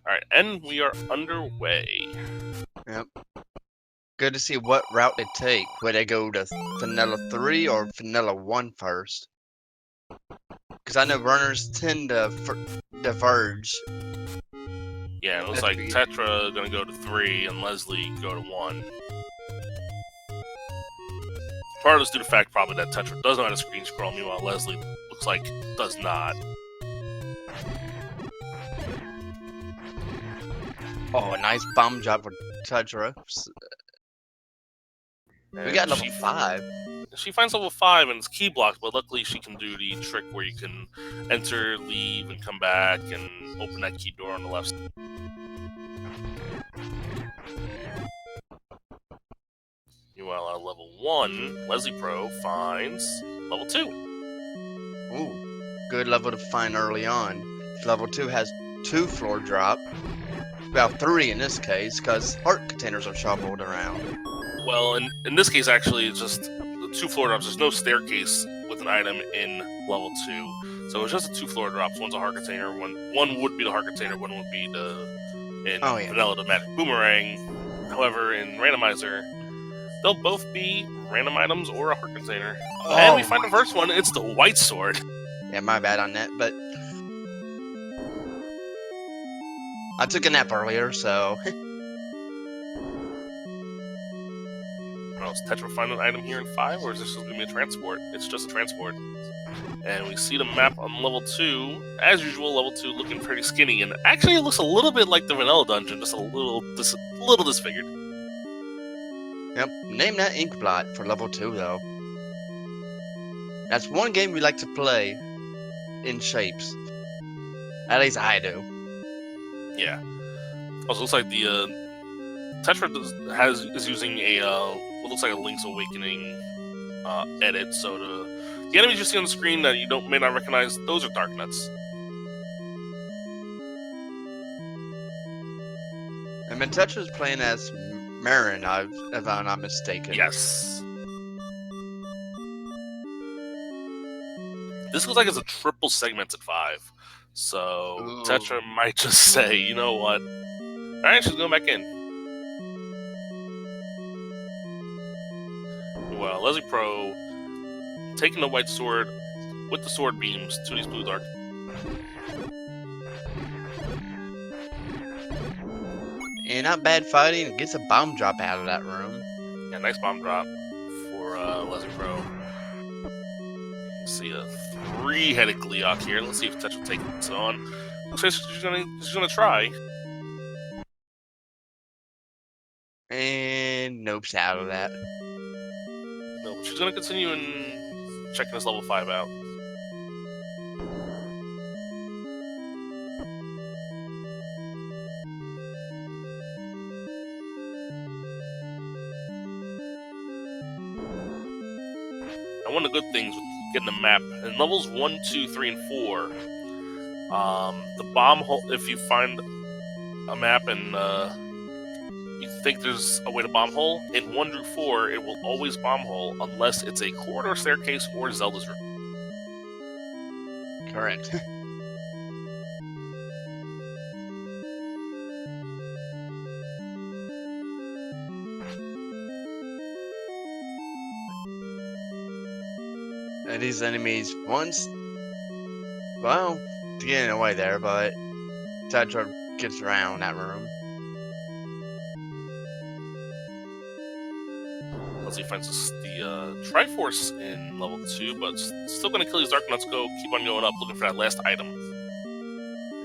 Alright, and we are underway. Yep. Good to see what route they take. Would they go to Vanilla 3 or Vanilla 1 first? Because I know runners tend to diverge. Yeah, it looks like Tetra gonna go to 3 and Leslie go to 1. Part of this due to the fact probably that Tetra does know how to screen scroll, meanwhile Leslie looks like does not. Oh, a nice bomb drop for Tetra. We got level 5. She finds level 5 and it's key blocked, but luckily she can do the trick where you can enter, leave, and come back and open that key door on the left. Meanwhile, at level 1, Leslie Pro finds level 2. Ooh, good level to find early on. Level 2 has 2 floor drop. Well, 3 in this case, because heart containers are shuffled around. Well, in this case, actually, it's just the 2 floor drops. There's no staircase with an item in level 2. So it's just the 2 floor drops. One's a heart container, one would be the heart container, one would be Vanilla, the magic boomerang. However, in Randomizer, they'll both be random items or a heart container. Oh, and we find the first one, it's the white sword. Yeah, my bad on that, but I took a nap earlier, so... Well, does Tetra find an item here in 5, or is this just going to be a transport? It's just a transport. And we see the map on level 2. As usual, level 2 looking pretty skinny, and actually it looks a little bit like the Vanilla dungeon, just a little disfigured. Yep, name that ink blot for level 2, though. That's one game we like to play in shapes. At least I do. Yeah. Also, looks like the Tetra is using a what looks like a Link's Awakening edit. So the enemies you see on the screen that you may not recognize, those are Dark Nuts. And Tetra's playing as Marin, if I'm not mistaken. Yes. This looks like it's a triple segmented 5. So ooh. Tetra might just say, you know what? Alright, she's going back in. Well, Leslie Pro taking the white sword with the sword beams to these blue dark. And not bad fighting, gets a bomb drop out of that room. Yeah, nice bomb drop for Leslie Pro. See a 3-headed Gleeok here. Let's see if Tetra will take this on. Looks like she's gonna try. And nope's out of that. No, she's gonna continue and checking this level 5 out. And one of the good things with getting the map in levels 1, 2, 3, and 4, the bomb hole. If you find a map and you think there's a way to bomb hole, in 1 through 4, it will always bomb hole unless it's a corridor, staircase, or Zelda's room. Correct. And these enemies, once, well, getting away there, but Tetra gets around that room. Leslie finds the Triforce in level 2, but still going to kill these Dark Nuts. Keep on going up, looking for that last item.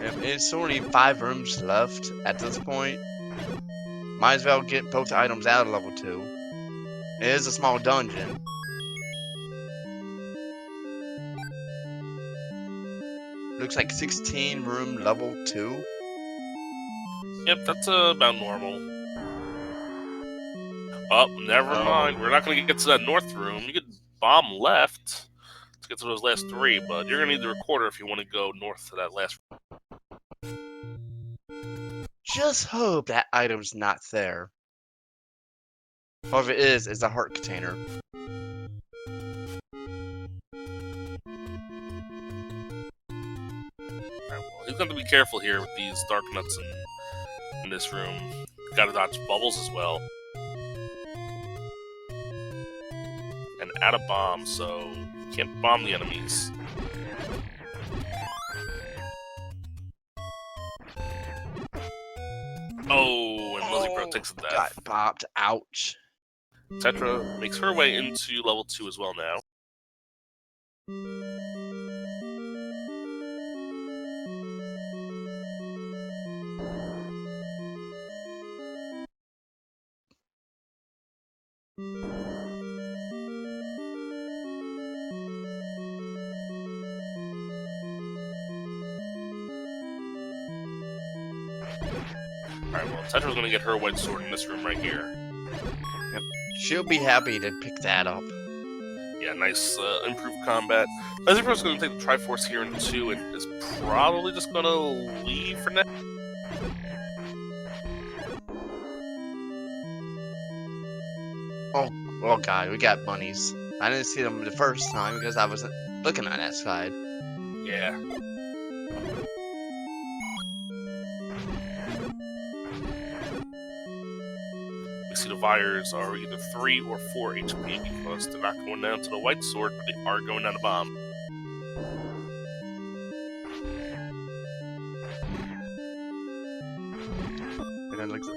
It's only 5 rooms left at this point. Might as well get both items out of level 2. It is a small dungeon. Looks like 16 room level 2. Yep, that's about normal. Oh, never mind. We're not going to get to that north room. You could bomb left to get to those last 3, but you're going to need the recorder if you want to go north to that last room. Just hope that item's not there. Or if it is, it's a heart container. He's going to be careful here with these Dark Nuts and in this room. Gotta dodge bubbles as well. And add a bomb, so you can't bomb the enemies. Oh, and Lizzie Bro takes a death. Got bopped. Ouch. Tetra makes her way into level 2 as well now. Alright, well, Tetra's gonna get her white sword in this room right here. Yep. She'll be happy to pick that up. Yeah, nice improved combat. Lizzie Bro's gonna take the Triforce here in 2 and is probably just gonna leave for now. Oh god, we got bunnies. I didn't see them the first time because I wasn't looking on that side. Yeah. We see the Vires are either 3 or 4 HP because they're not going down to the white sword, but they are going down to bomb. And then looks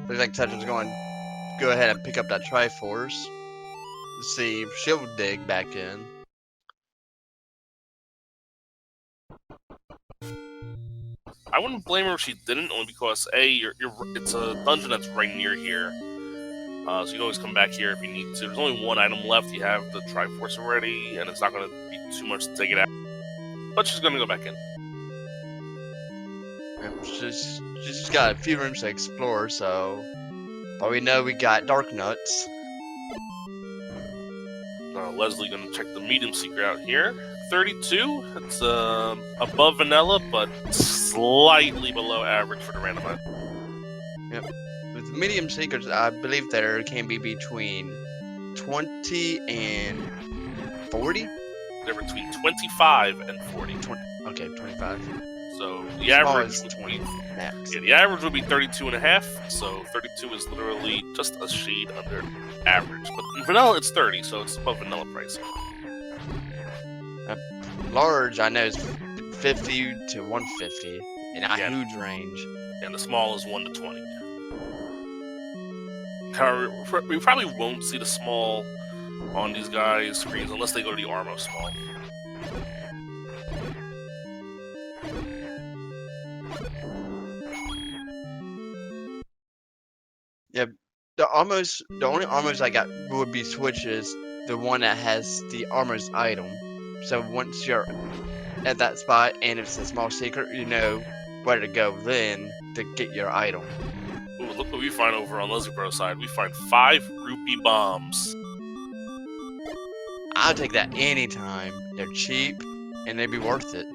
like Tetra's going to go ahead and pick up that Triforce. Let's see if she'll dig back in. I wouldn't blame her if she didn't, only because it's a dungeon that's right near here. So you can always come back here if you need to. There's only one item left. You have the Triforce already, and it's not going to be too much to take it out. But she's going to go back in. Yep, she's just got a few rooms to explore, so... But we know we got Dark Nuts. Leslie going to check the medium secret out here. 32. It's above vanilla, but slightly below average for the randomizer. Yep. With medium secrets, I believe there can be between 20 and 40? They're between 25 and 40. Okay, 25. So the average is would 20 be, max. yeah, the average would be 32 and a half. So 32 is literally just a shade under average. But in vanilla, it's 30, so it's above vanilla pricing. Large, I know, is 50 to 150 in a Yeah. huge range. And the small is 1 to 20. However, we probably won't see the small on these guys' screens unless they go to the Armo small. Yeah, the only armors I got would be switches, the one that has the armor's item. So once you're at that spot and it's a small secret, you know where to go then to get your item. Ooh, look what we find over on Leslie Bro's side. We find 5 rupee bombs. I'll take that anytime. They're cheap and they'd be worth it.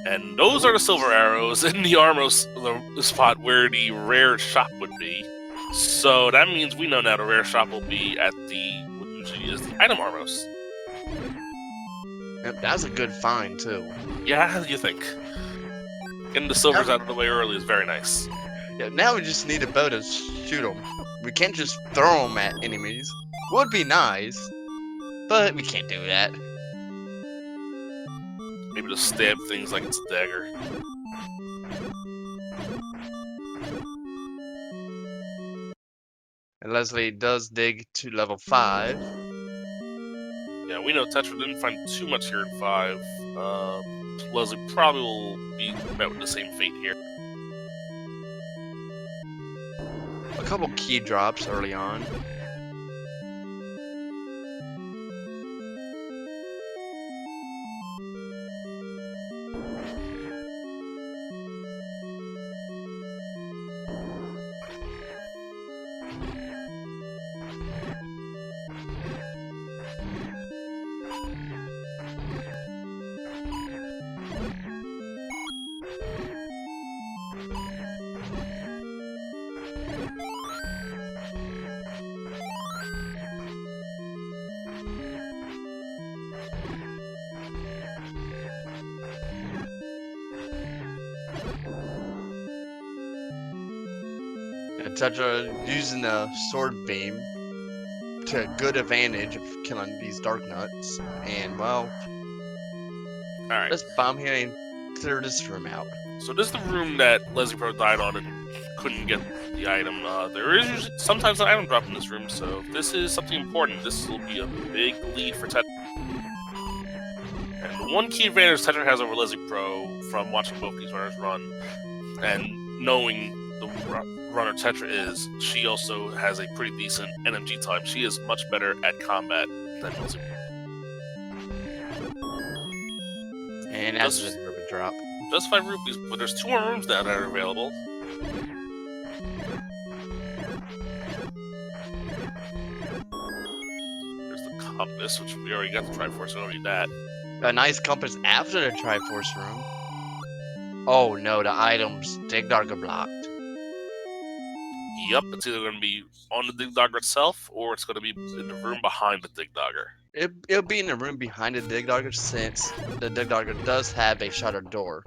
And those are the silver arrows in the Armo the spot where the rare shop would be. So that means we know now the rare shop will be at what usually is the item Armos. Yep, that's a good find too. Yeah, how do you think? Getting the silvers out of the way early is very nice. Yeah, now we just need a bow to shoot them. We can't just throw them at enemies. Would be nice, but we can't do that. Maybe just stab things like it's a dagger. And Leslie does dig to level 5. Yeah, we know Tetra didn't find too much here in 5. Leslie probably will be met with the same fate here. A couple key drops early on. Tetra using a sword beam to good advantage of killing these dark nuts. And well, Alright, let's bomb here and clear this room out. so this is the room that Leslie Pro died on and couldn't get the item. There is usually, sometimes an item drop in this room, so if this is something important, this will be a big lead for Tetra. And the one key advantage Tetra has over Leslie Pro from watching both these runners run, and knowing the runner Tetra is, she also has a pretty decent NMG time. She is much better at combat than Leslie Pro. And that's just a ruby drop. Just 5 rupees, but there's 2 more rooms down that are available. There's the compass, which we already got the Triforce, so we don't need that. A nice compass after the Triforce room. Oh no, the items Dig Dogger blocked. Yep, it's either going to be on the Dig Dogger itself, or it's going to be in the room behind the Dig Dogger. It'll be in the room behind the Dig Dogger since the Dig Dogger does have a shuttered door.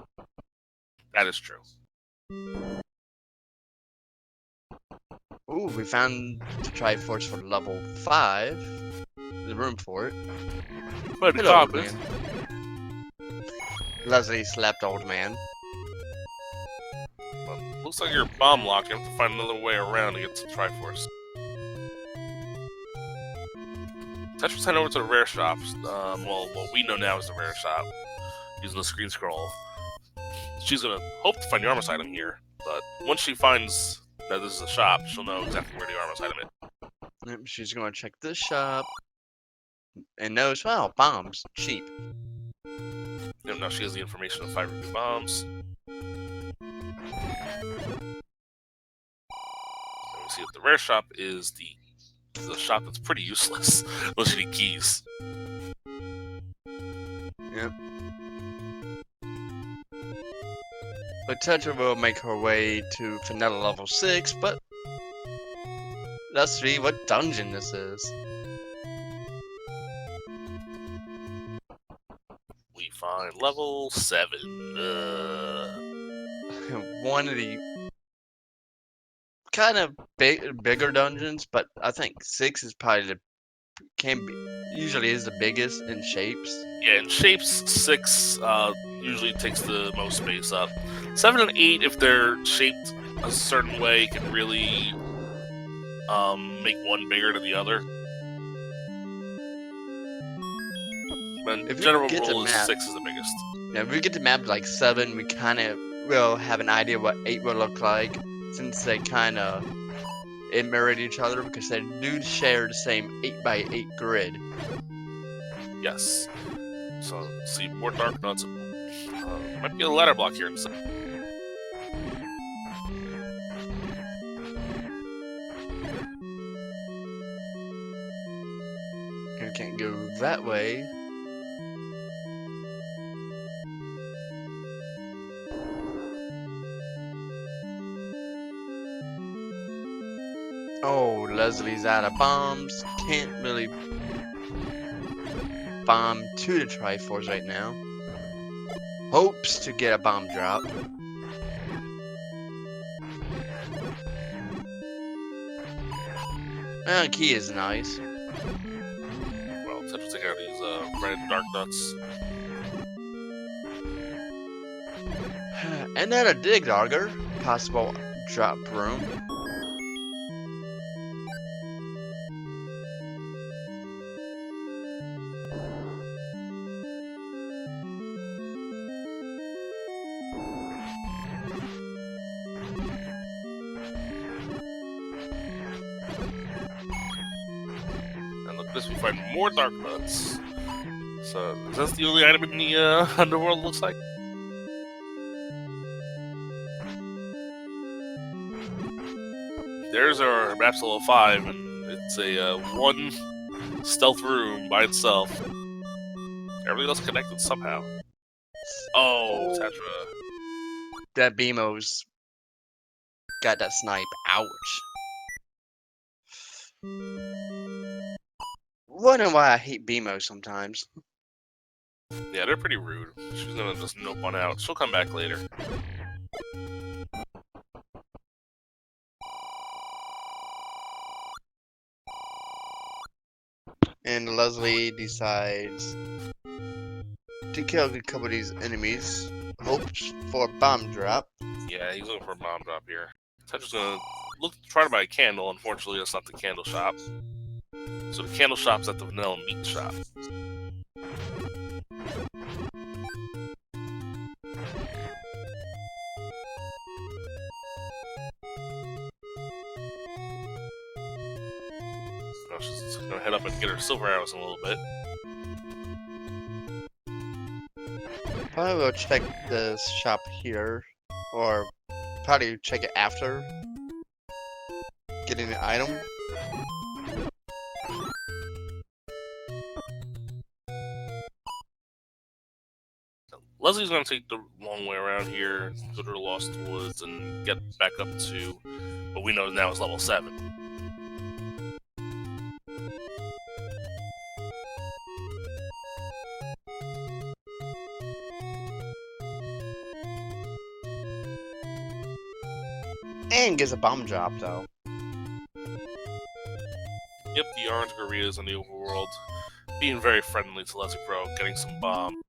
That is true. Ooh, we found the Triforce for level 5. The room for it. But Hello, old compass. man. Leslie slapped old man. Well, looks like you're bomb locked. You have to find another way around to get to the Triforce. Tetra's heading over to the rare shop. Well, what we know now is the rare shop. Using the screen scroll. She's gonna hope to find the armor item here, but once she finds that this is a shop, she'll know exactly where the armor item is. Yep, she's gonna check this shop. And knows, well, bombs, cheap. Yep, now she has the information of 5 rupee bombs. And we see that the rare shop is the shop that's pretty useless, unless you need keys. Yep. But Tetra will make her way to Vanilla level 6, but let's see what dungeon this is. We find level 7. One of the kind of bigger dungeons, but I think 6 is probably usually is the biggest in shapes. Yeah, in shapes, 6 usually takes the most space up. 7 and 8, if they're shaped a certain way, can really make one bigger than the other. But If you general get the rule is map- 6 is the biggest. Yeah, if we get to map like 7, we kind of will have an idea what 8 will look like, since they kind of mirrored each other because they do share the same 8x8 grid. Yes. So, see more dark nuts. Might be a ladder block here in a second. You can't go that way. Oh, Leslie's out of bombs. Can't really bomb to the Triforce right now. Hopes to get a bomb drop. Key is nice. Well, Tetra's taking out these red dark nuts. And then a Dig Dogger. Possible drop room. And look at this, we find more dark nuts. So, is that the only item in the underworld, looks like? There's our map's level 5, and it's a 1 stealth room by itself. Everything else connected somehow. Oh, Tetra. That BMO's got that snipe. Ouch. Wondering why I hate BMO sometimes. Yeah, they're pretty rude. She's gonna just nope on out. She'll come back later. And Leslie decides to kill a couple of these enemies. Hopes for a bomb drop. Yeah, he's looking for a bomb drop here. Tetra's gonna try to buy a candle. Unfortunately, that's not the candle shop. So the candle shop's at the vanilla meat shop. Now she's gonna head up and get her silver arrows in a little bit. Probably will check the shop here, or probably check it after getting the item. Leslie's gonna take the long way around here, go to the Lost Woods, and get back up to what we know now is level 7. And gets a bomb drop though. Yep, the orange gorillas in the overworld being very friendly to Leslie Pro, getting some bomb.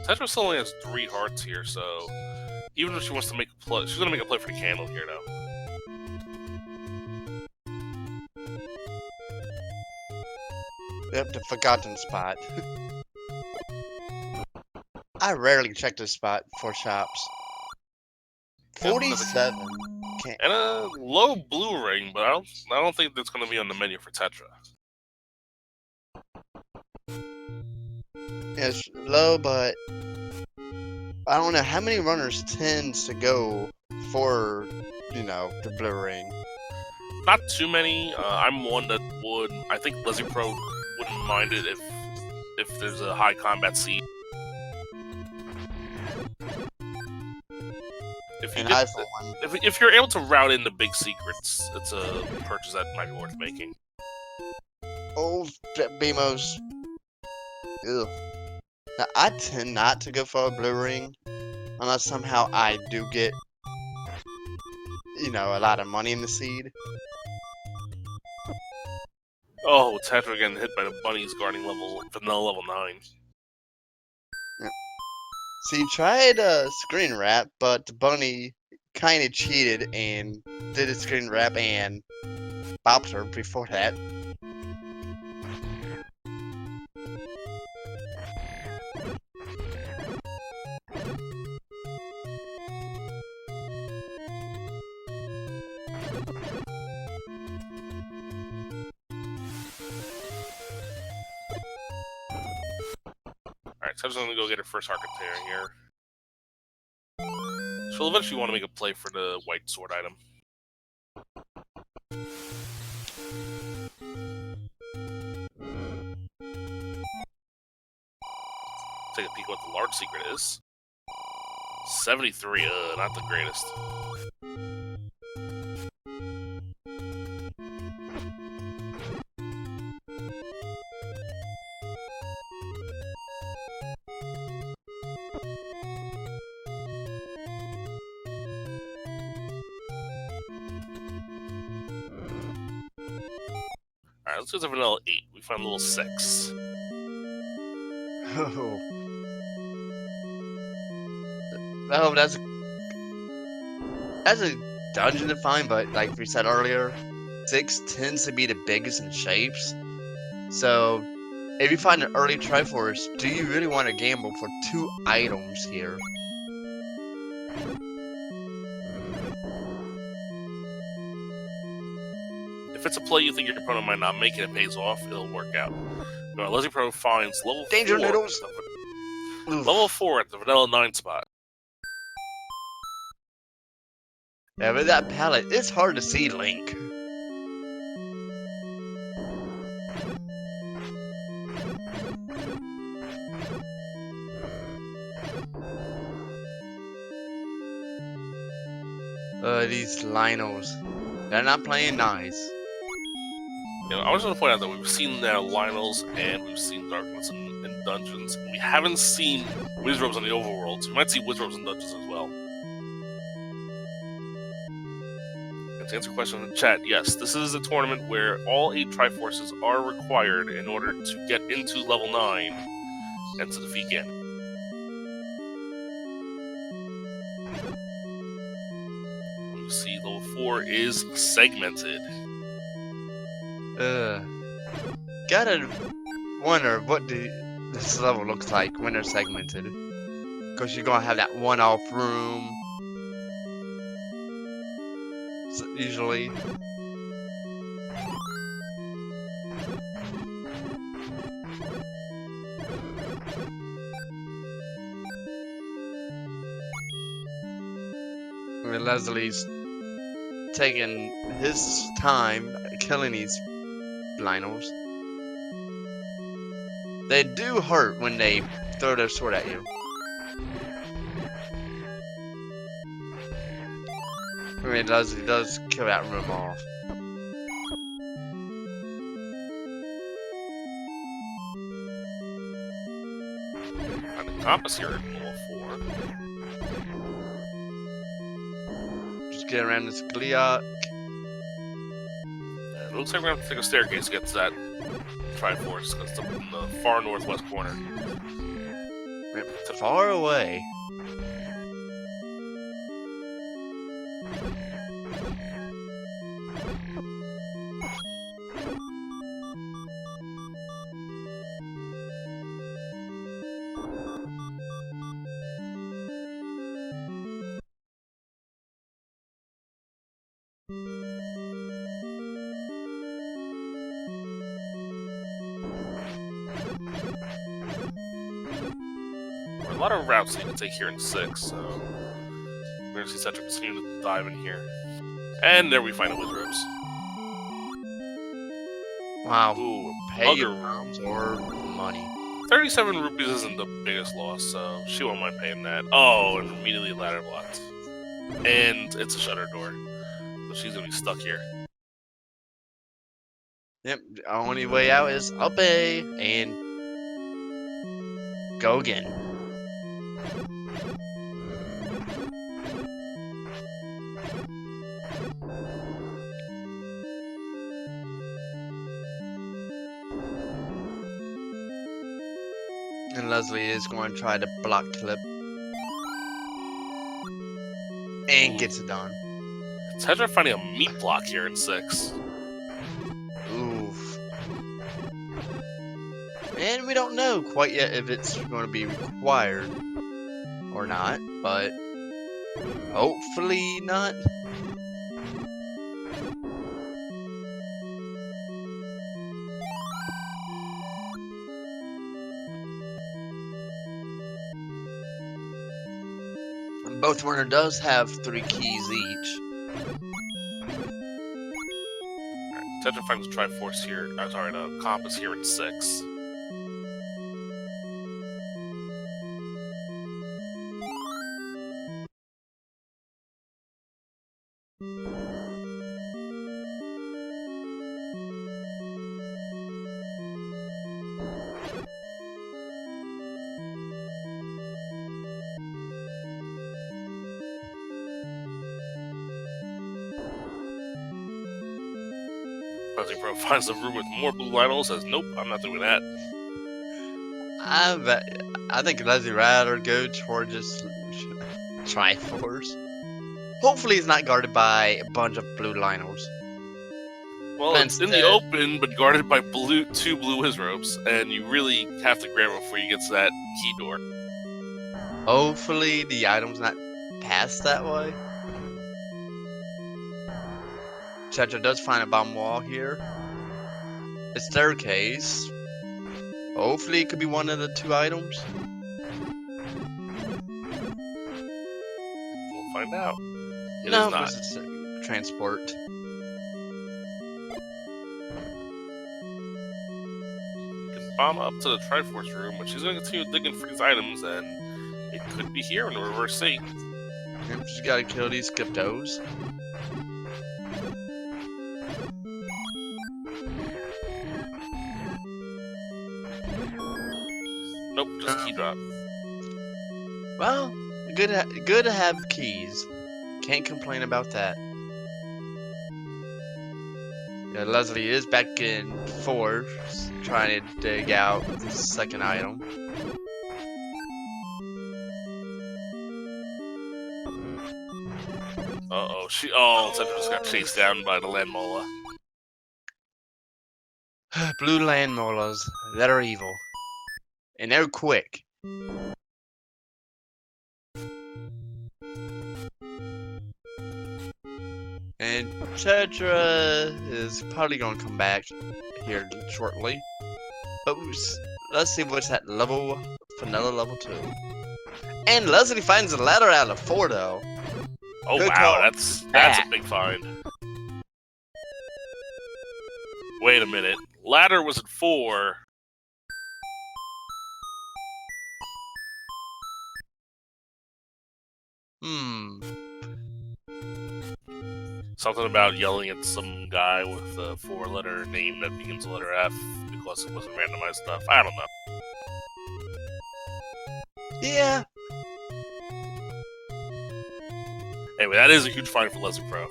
Tetra still only has 3 hearts here, so even if she wants to make a play, she's gonna make a play for the candle here though. Yep, the forgotten spot. I rarely check this spot for shops. 47. And a low blue ring, but I don't think that's gonna be on the menu for Tetra. It's low, but I don't know how many runners tends to go for, you know, the blue ring. Not too many. I'm one that would. I think Leslie Pro wouldn't mind it if there's a high combat seed. If you get, if you're able to route in the big secrets, it's a purchase that might be worth making. Oh, BMOs. Ugh. Now, I tend not to go for a blue ring unless somehow I do get, you know, a lot of money in the seed. Oh, Tetra getting hit by the bunnies guarding vanilla level 9. Yep. So you tried a screen wrap, but the bunny kind of cheated and did a screen wrap and bopped her before that. Alright, Tetra's gonna go get her first heart container here. She'll eventually want to make a play for the white sword item. Take a peek what the large secret is. 73, not the greatest. Alright, let's go to vanilla 8. We found level 6. Oh. Oh, that's a dungeon to find, but like we said earlier, 6 tends to be the biggest in shapes. So, if you find an early Triforce, do you really want to gamble for 2 items here? If it's a play you think your opponent might not make and it pays off, it'll work out. Leslie Pro finds level Danger 4 noodles! Level 4 at the vanilla 9 spot. Yeah, but that palette, it's hard to see Link. These Linos, they're not playing nice. You know, I was going to point out that we've seen now Lionels and we've seen Darkness in dungeons. We haven't seen Wizrobes in the overworld, so we might see Wizrobes in dungeons as well. And to answer a question in the chat, yes, this is a tournament where all 8 Triforces are required in order to get into level 9 and to defeat Ganon. You see, level 4 is segmented. Gotta wonder what this level looks like when they're segmented. Because you're gonna have that one-off room. Usually. When Leslie's taking his time killing these Lionels. They do hurt when they throw their sword at you. I mean, it does kill that room off. Find a compass here in level 4. Just get around this Gliok. It looks like we're gonna have to take a staircase to get to that Triforce, because it's up in the far northwest corner. Far away. There are a lot of routes that you can take here in 6, so we're gonna see Tetra continue to dive in here. And there we find a Wizards. Wow. Ooh, Pay your bugger. moms or money. 37 rupees isn't the biggest loss, so she won't mind paying that. Oh, and immediately ladder blocked. And it's a shutter door, so she's gonna be stuck here. Yep, the only way out is up A and go again. And Leslie is going to try to block clip. And gets it done. Tetra finding a meat block here in 6. Oof. And we don't know quite yet if it's going to be required or not, but hopefully not. Both runner does have 3 keys each. Tetra finds a Triforce here. Sorry, a compass here in 6. Leslie Pro finds a room with more blue Lionel, says, nope, I'm not doing that. I think Leslie rather go toward just Triforce. Hopefully it's not guarded by a bunch of blue Lionels. Well, it's in the open, but guarded by 2 blue Wizropes, and you really have to grab it before you get to that key door. Hopefully the item's not passed that way. Tetra does find a bomb wall here. A staircase. Hopefully it could be one of the 2 items. We'll find out. It No, is not. it's transport. You can bomb up to the Triforce room, but she's going to continue digging for these items, and it could be here in the reverse C. Yep, just gotta kill these Skiptos. Nope, just key drop. Well, good to have keys. Can't complain about that. Yeah, Leslie is back in 4, trying to dig out the second item. Uh-oh, Tetra just got chased down by the land mola. Blue land molars, that are evil. And they're quick. And Tetra is probably going to come back here shortly. But let's see what's at vanilla level 2. And Leslie finds a ladder out of 4 though. Oh Good wow, call. that's a big find. Wait a minute. Ladder was at 4. Something about yelling at some guy with a 4-letter name that begins with letter F because it wasn't randomized stuff. I don't know. Yeah. Anyway, that is a huge find for Leslie Pro.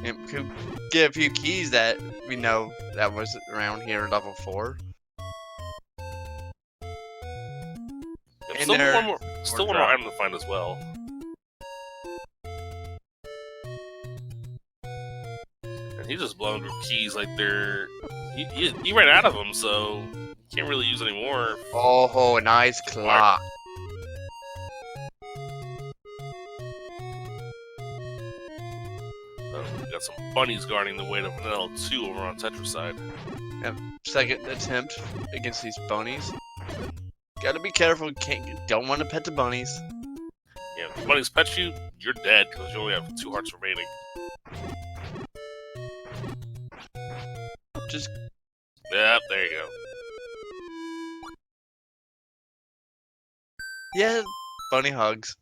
It could get a few keys that we know that was around here level 4. Yep, And still there one more item to find as well. And he just blown through keys like they're... He ran out of them, so can't really use any more. Oh, nice clock. We got some bunnies guarding the way to vanilla 2 over on Tetra's side. Yep. Second attempt against these bunnies. Gotta be careful. Don't want to pet the bunnies. Yeah, if the bunnies pet you, you're dead because you only have 2 hearts remaining. Just Yep, there you go. yeah, bunny hugs.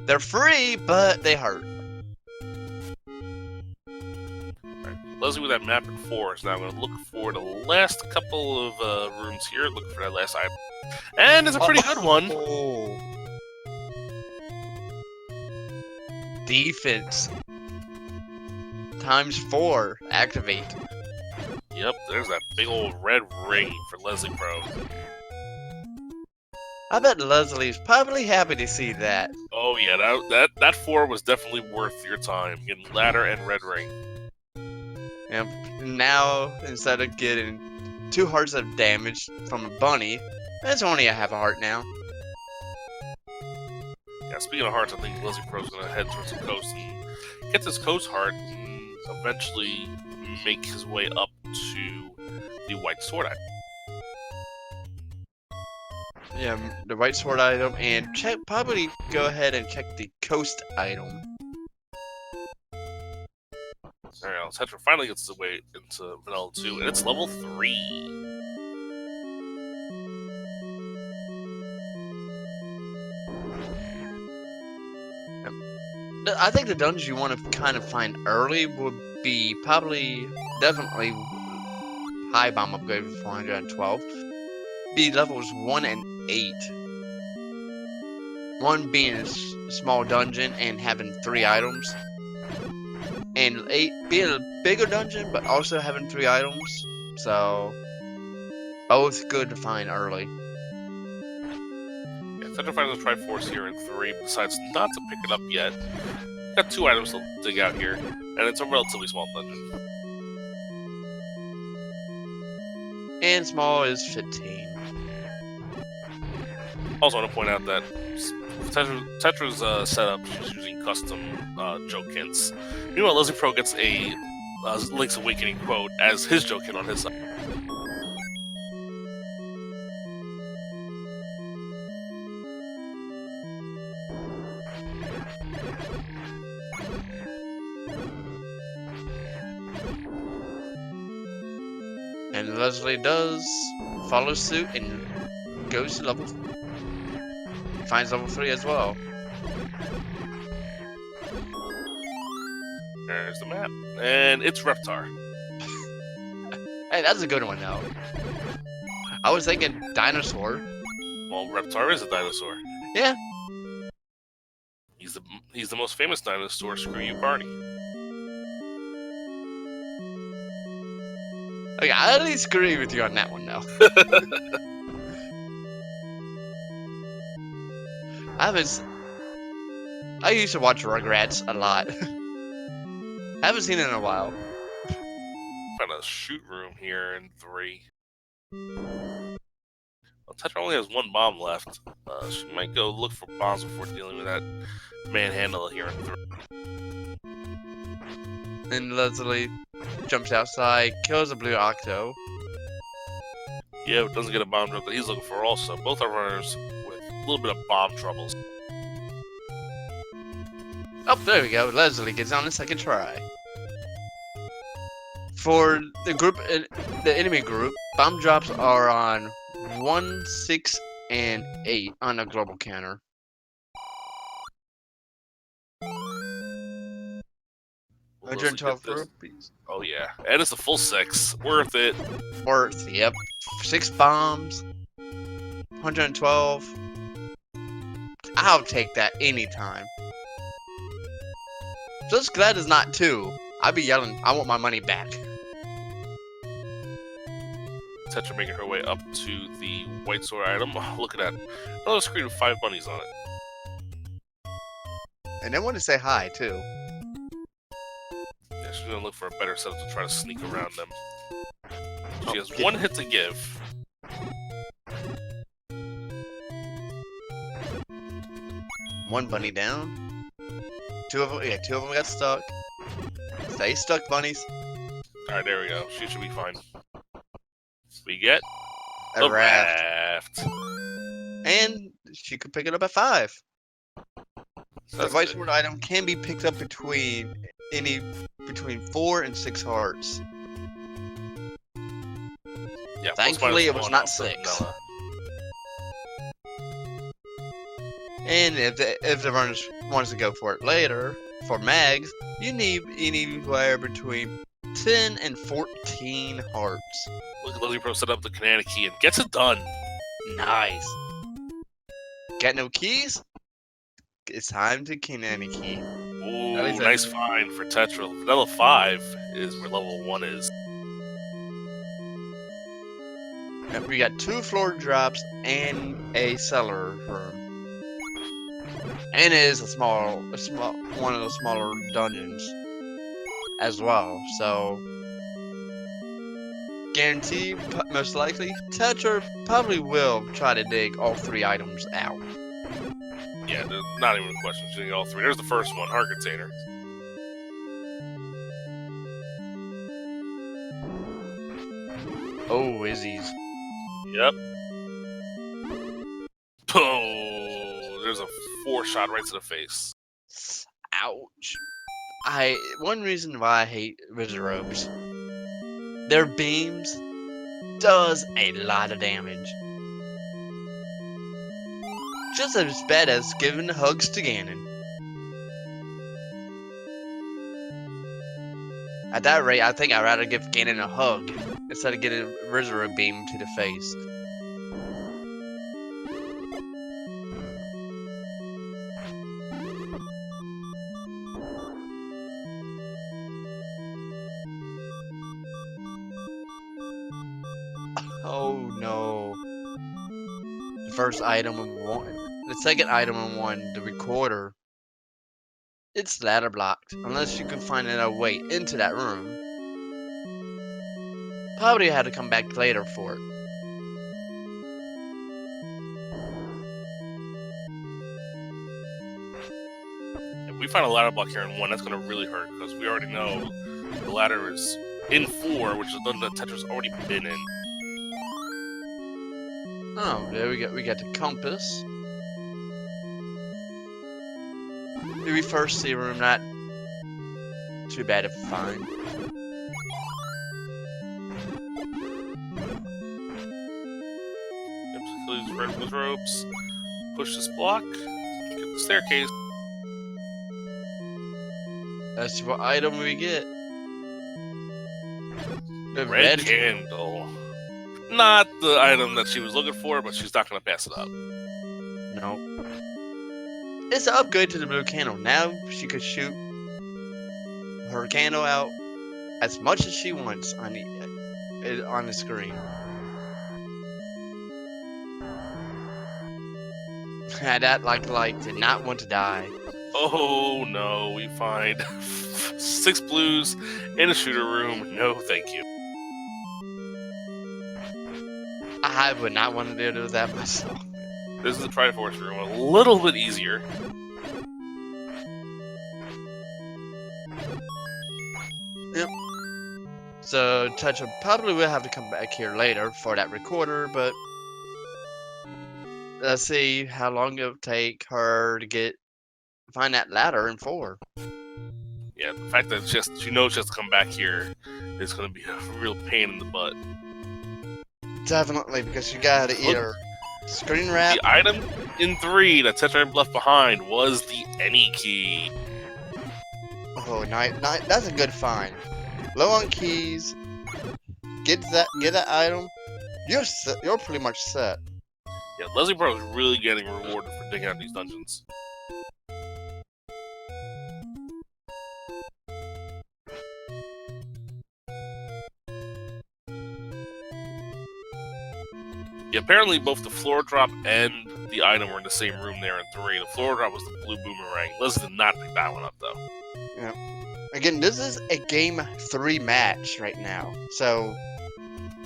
They're free, but they hurt. Leslie with that map in 4 is now going to look for the last couple of rooms here, looking for that last item. And it's a pretty good one. Oh. Defense. ×4. Activate. Yep, there's that big old red ring for Leslie Pro. I bet Leslie's probably happy to see that. Oh yeah, that 4 was definitely worth your time, getting ladder and red ring. Yep. Now, instead of getting 2 hearts of damage from a bunny, it's only a half a heart now. Yeah, speaking of hearts, I think Leslie Pro's going to head towards the coast and get this coast heart and eventually make his way up to the white sword item. Yeah, the white sword item, and probably go ahead and check the coast item. Alright, Tetra finally gets his way into vanilla 2, and it's level 3. I think the dungeons you want to kind of find early would be definitely high bomb upgrade with 412. Be levels 1 and 8. 1 being a small dungeon and having 3 items. And 8 being a bigger dungeon but also having 3 items. So, both good to find early. Yeah, Tetra finds the Triforce here in 3, but decides not to pick it up yet. Got 2 items to dig out here, and it's a relatively small dungeon. And small is 15. Also want to point out that Tetra's setup, she's using custom joke hints. Meanwhile, Leslie Pro gets a Link's Awakening quote as his joke hint on his side. And Leslie does follow suit and goes to finds level 3 as well. There's the map. And it's Reptar. Hey, that's a good one though. I was thinking dinosaur. Well, Reptar is a dinosaur. Yeah. He's the most famous dinosaur, screw you party. Okay, I at least agree with you on that one, though. I used to watch Rugrats a lot. I haven't seen it in a while. Find a shoot room here in 3. Well, Tetra only has 1 bomb left. She might go look for bombs before dealing with that manhandle here in 3. And Leslie jumps outside, kills a blue octo. Yeah, but doesn't get a bomb drop that he's looking for also. Both are runners with a little bit of bomb troubles. Oh, there we go. Leslie gets on the second try. For the enemy group, bomb drops are on 1, 6, and 8 on a global counter. Will Leslie 112 get this? rupees. Oh yeah, and it's a full 6. Worth it. Worth, yep. 6 bombs. 112. I'll take that anytime. Just glad it's not 2. I'd be yelling, I want my money back. Tetra making her way up to the white sword item. Look at that. Another screen with 5 bunnies on it. And they want to say hi, too. Yeah, she's gonna look for a better setup to try to sneak around them. She has Okay. 1 hit to give. One bunny down. 2 of them, yeah, 2 of them got stuck. Stay stuck, bunnies. Alright, there we go. She should be fine. We get A the raft. raft. And she could pick it up at 5. The That's white good. sword item can be picked up between 4 and 6 hearts. Yeah, Thankfully, plus it was -1 not off the 6. vanilla. And if the runners wants to go for it later, for mags, you need anywhere between 10 and 14 hearts. Look at Leslie Pro set up the Canana key and gets it done. Nice. Got no keys? It's time to Kanani key. Ooh, least nice find for Tetra. Level 5 is where level 1 is. And we got 2 floor drops and a cellar room. And it is a small one of the smaller dungeons as well. So guarantee, most likely, Tetra probably will try to dig all 3 items out. Yeah, there's not even a question. She's getting all 3. There's the first one, Heart Container. Oh, Izzy's. Yep. Oh, there's a 4 shot right to the face. Ouch. One reason why I hate wizard robes. Their beams does a lot of damage. Just as bad as giving hugs to Ganon. At that rate, I think I'd rather give Ganon a hug instead of getting a wizard robe beam to the face. Oh no. The first item in 1. The second item in 1, the recorder. It's ladder blocked, unless you can find a way into that room. Probably had to come back later for it. If we find a ladder block here in 1, that's going to really hurt because we already know the ladder is in 4, which is the that Tetra's already been in. Oh, there we got the compass. The first sea room, not too bad to find. Yep, kill these red with ropes. Push this block. Get the staircase. That's what item we get. The Red candle. Not the item that she was looking for, but she's not going to pass it up. Nope. It's an upgrade to the blue candle. Now she could shoot her candle out as much as she wants on on the screen. That like did not want to die. Oh no, we find 6 blues in a shooter room. No, thank you. I would not want to do that myself. This is the Triforce room, a little bit easier. Yep. So Tetra probably will have to come back here later for that recorder, but let's see how long it'll take her to find that ladder in 4. Yeah, the fact that she knows she has to come back here is going to be a real pain in the butt. Definitely, because you gotta Look, either screen wrap. the item in 3 that Tetra left behind was the any key. Oh, that's a good find. Low on keys. Get that item. You're pretty much set. Yeah, Leslie Pro is really getting rewarded for digging out these dungeons. Yeah, apparently both the floor drop and the item were in the same room there in 3. The floor drop was the blue boomerang. Leslie did not pick that one up, though. Yeah. Again, this is a game 3 match right now, so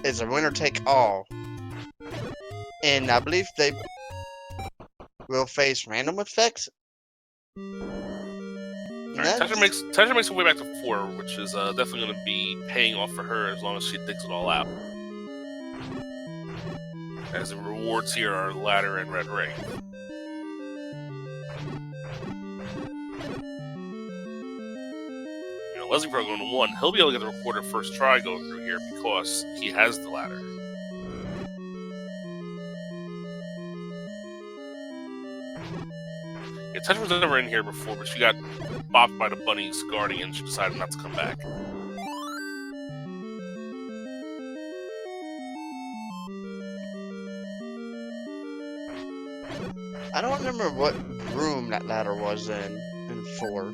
it's a winner take all. And I believe they will face random effects. Alright, Tetra makes her way back to 4, which is definitely going to be paying off for her as long as she digs it all out. As the rewards here are ladder and red ring. You know, Leslie Pro going to 1, he'll be able to get the recorder first try going through here because he has the ladder. Yeah, Tetra was never in here before, but she got bopped by the bunny's guardian. She decided not to come back. I don't remember what room that ladder was in 4.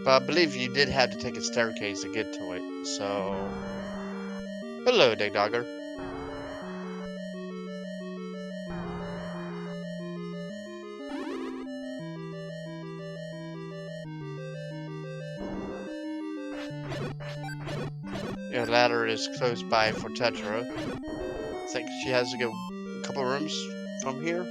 But I believe you did have to take a staircase to get to it, so... Hello, Dig Dogger. Your ladder is close by for Tetra. I think she has to go a couple rooms from here.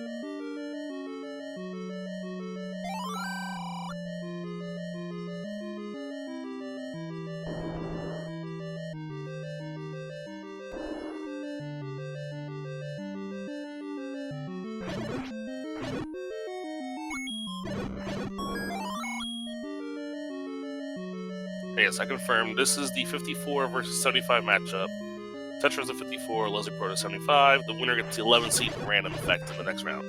Yes, I confirm. This is the 54 versus 75 matchup. Tetra's a 54, Leslie Pro to 75. The winner gets the 11 seed random effect in the next round.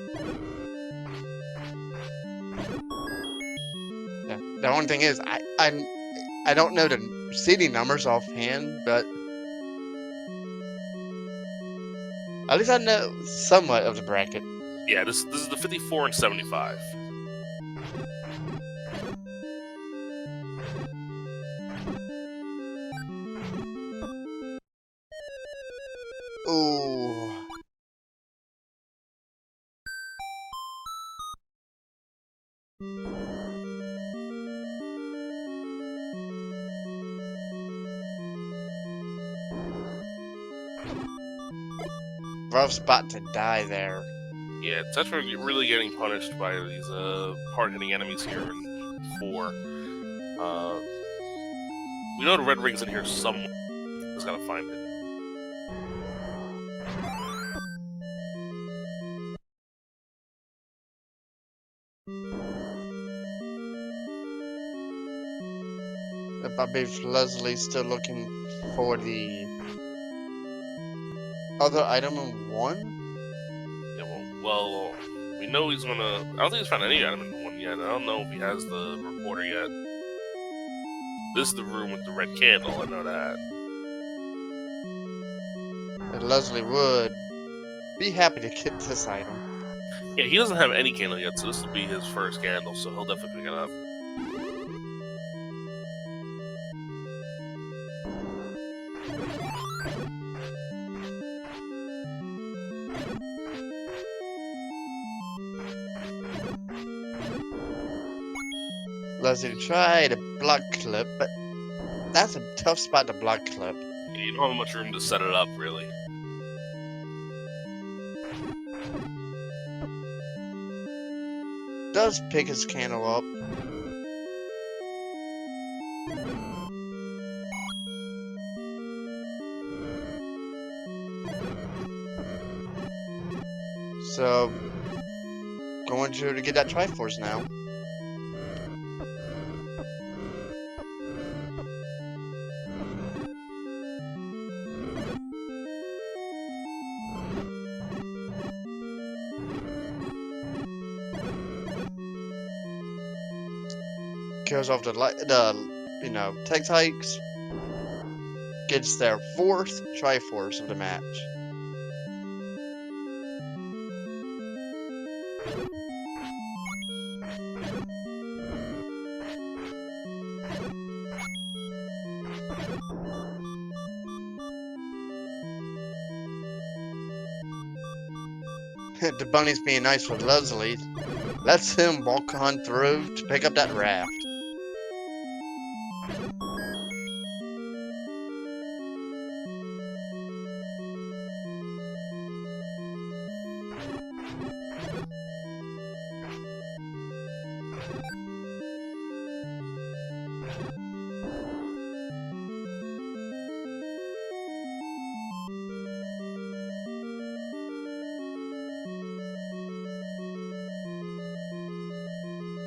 Yeah. The only thing is, I don't know the seating numbers offhand, but at least I know somewhat of the bracket. Yeah, this is the 54 and 75. Ooh. Rough spot to die there. Yeah, Tetra really getting punished by these hard-hitting enemies here in 4. We know the red ring's in here somewhere. Just gotta find it. I believe Leslie's still looking for the other item in 1? Yeah, well, we know he's gonna... I don't think he's found any item in 1 yet. I don't know if he has the reporter yet. This is the room with the red candle, I know that. And Leslie would be happy to get this item. Yeah, he doesn't have any candle yet, so this will be his first candle, so he'll definitely pick it up. Leslie tried a block clip, but that's a tough spot to block clip. Yeah, you don't have much room to set it up, really. Does pick his candle up. So, going to get that Triforce now. Kills off takes hikes. Gets their 4th Triforce of the match. The bunny's being nice with Leslie. Lets him walk on through to pick up that raft.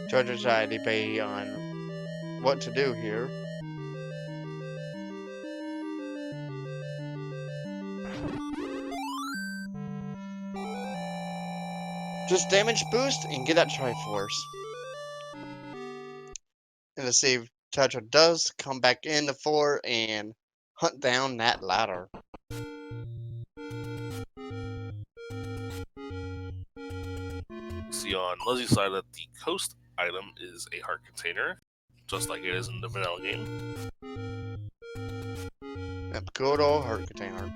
Judges debate on what to do here. Just damage boost and get that Triforce. And let's see if Tetra does come back in the 4 and hunt down that ladder. See on Leslie's side that the coast item is a heart container, just like it is in the vanilla game. That good old heart container.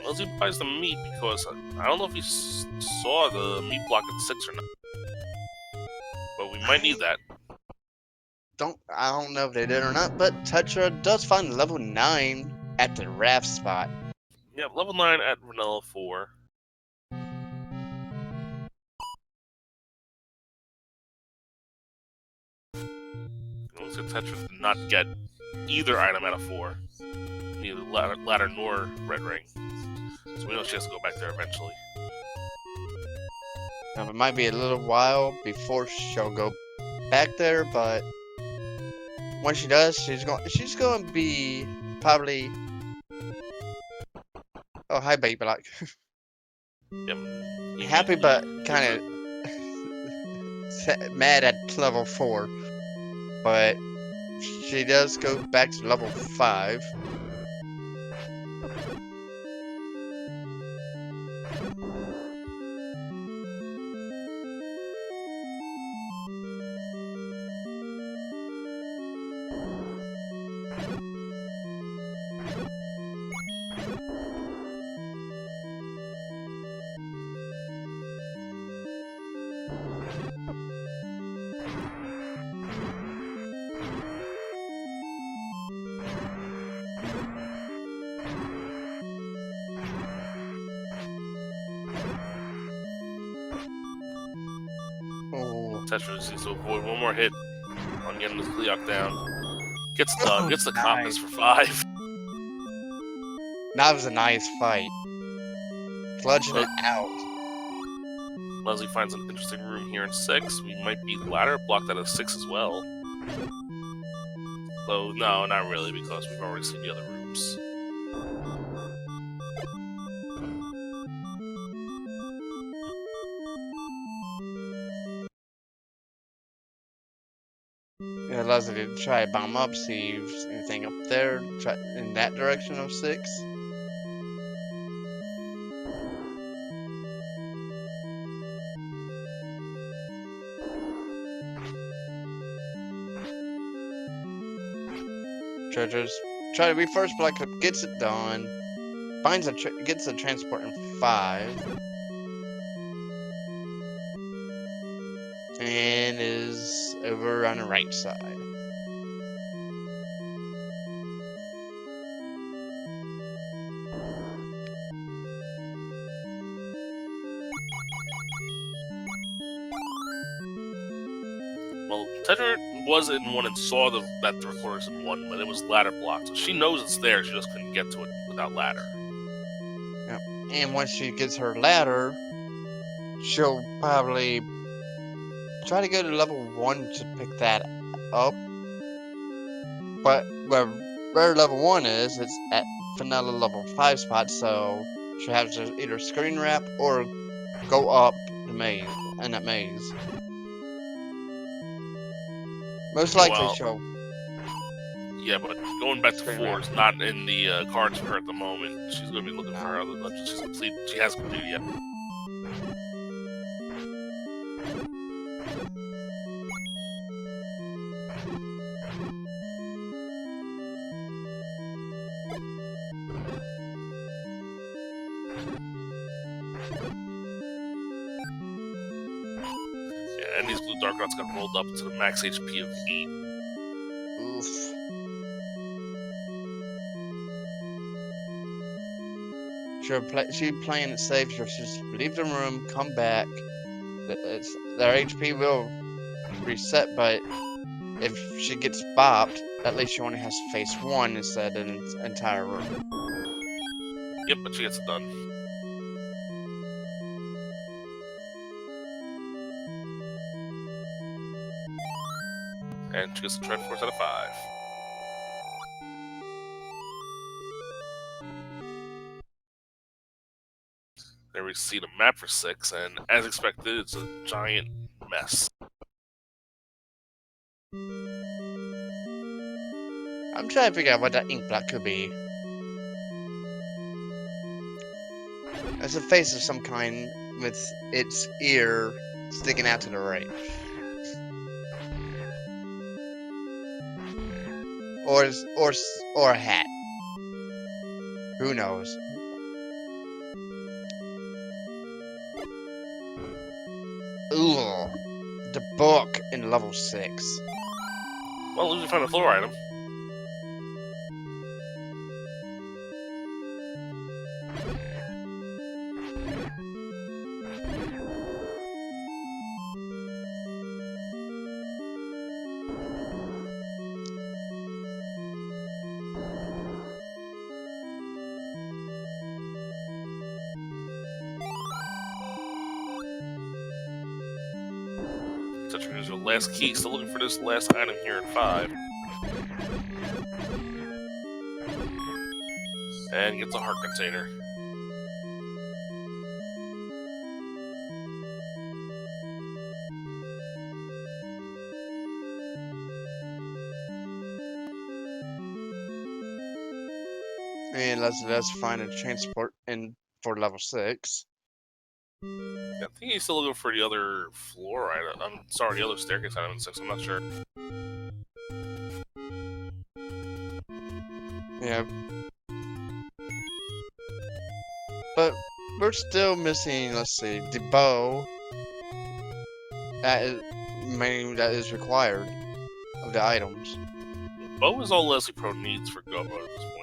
Leslie buys the meat because I don't know if he saw the meat block at 6 or not, but we might need that. I don't know if they did or not, but Tetra does find level 9 at the raft spot. Yeah, level 9 at vanilla 4. Looks like Tetra did not get either item at a 4. Neither ladder nor red ring. So we know she has to go back there eventually. Now, it might be a little while before she'll go back there, but when she does, she's going to be probably. Oh, hi, baby black. Yep. Happy, but kind of mad at level 4. But she does go back to level 5. Tetra just needs to avoid one more hit on getting this Gleok down. Gets done. Gets the compass for 5. That was a nice fight. Bludgeon it out. Leslie finds an interesting room here in 6. We might beat the ladder, block that at 6 as well. Though, no, not really, because we've already seen the other rooms. It allows you to try to bomb up, see if there's anything up there, try in that direction of 6. Treasures. Try to be first, Black Cup gets it done. Gets a transport in 5. And is over on the right side. Well, Tetra was in 1 and saw that the recorder's in 1, but it was ladder blocked. So she knows it's there, she just couldn't get to it without ladder. Yep. And once she gets her ladder, she'll probably try to go to level 1 to pick that up. But where level 1 is, it's at vanilla level 5 spot, so she'll have to either screen wrap or go up the maze, in that maze. Most likely Well, she'll... yeah, but going back to Screen 4 wrap. is not in the cards for her at the moment. She's going to be looking for her other dungeons. She hasn't completed yet. Yeah, and these blue dark rods got rolled up to the max HP of 8. Oof. She'll playing it safe, she'll just leave the room, come back. Their HP will reset, but if she gets bopped, at least she only has to face 1 instead of an entire room. Yep, but she gets it done. And she gets a Triforce out of 5. There we see the map for 6, and as expected, it's a giant mess. I'm trying to figure out what that ink blot could be. It's a face of some kind with its ear sticking out to the right. Or a hat. Who knows? Ugh. The book in level 6. Well, at least we found a floor item. Tetra is your last key. Still looking for this last item here in 5. And gets a heart container. And let's find a transport in for level 6. I think he's still looking for the other floor item. I'm sorry, the other staircase item in 6. I'm not sure. Yeah. But we're still missing, let's see, the bow. That is required of the items. Bow is all Leslie Pro needs for go mode at this point.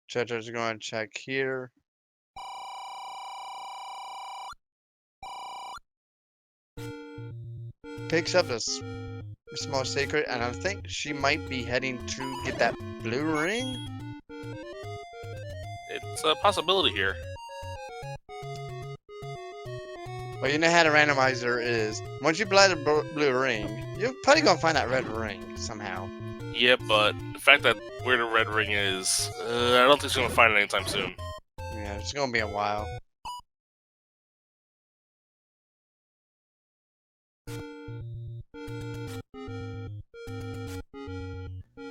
Treasure's going to check here. Picks up a small secret, and I think she might be heading to get that blue ring. It's a possibility here. But you know how the randomizer is. Once you play the blue ring, you're probably gonna find that red ring somehow. Yeah, but the fact that where the red ring is, I don't think she's gonna find it anytime soon. Yeah, it's gonna be a while.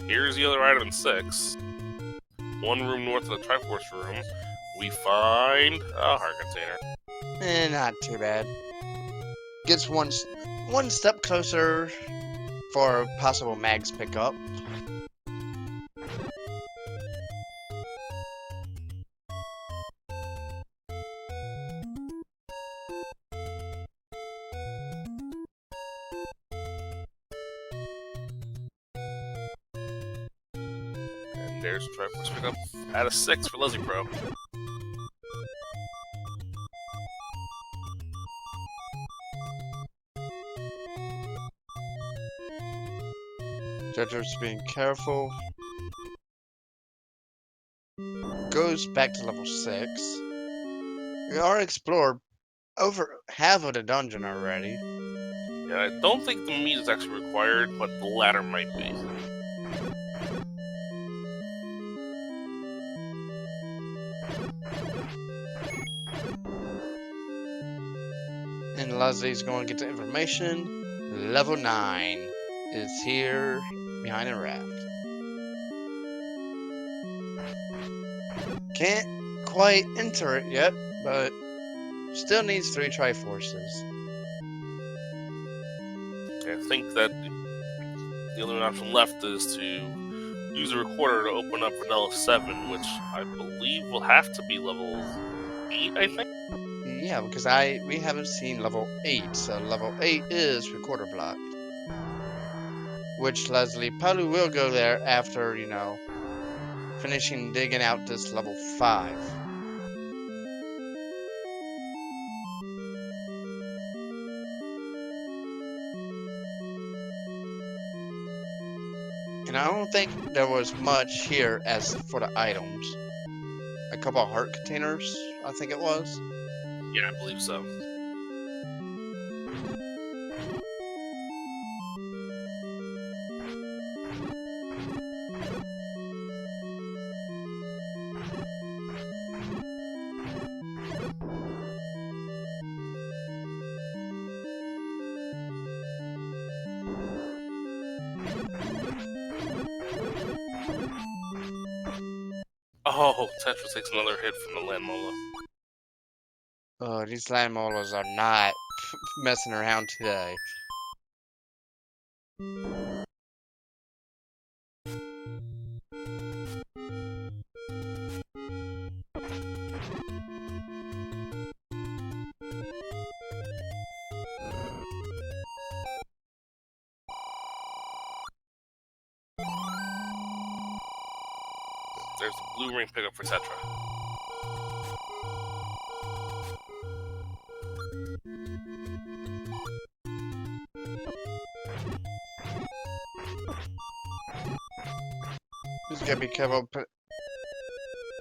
Here's the other item in 6. One room north of the Triforce room, we find a heart container. Not too bad. Gets one step closer for a possible mags pickup. And there's Triforce pickup out of 6 for Leslie Pro. Tetra's being careful. Goes back to level 6. We are explored over half of the dungeon already. Yeah, I don't think the meat is actually required, but the ladder might be. And Leslie's going to get the information. Level 9 is here behind a raft. Can't quite enter it yet, but still needs 3 Triforces. I think that the only option left is to use the recorder to open up Vanilla 7, which I believe will have to be level 8, I think? Yeah, because we haven't seen level 8, so level 8 is recorder blocked. Which Leslie probably will go there after, you know, finishing digging out this level 5. And I don't think there was much here as for the items. A couple of heart containers, I think it was. Yeah, I believe so. Oh, Tetra takes another hit from the land mola. Oh, these land molars are not messing around today. There's the blue ring pickup for Tetra. Just gotta be careful.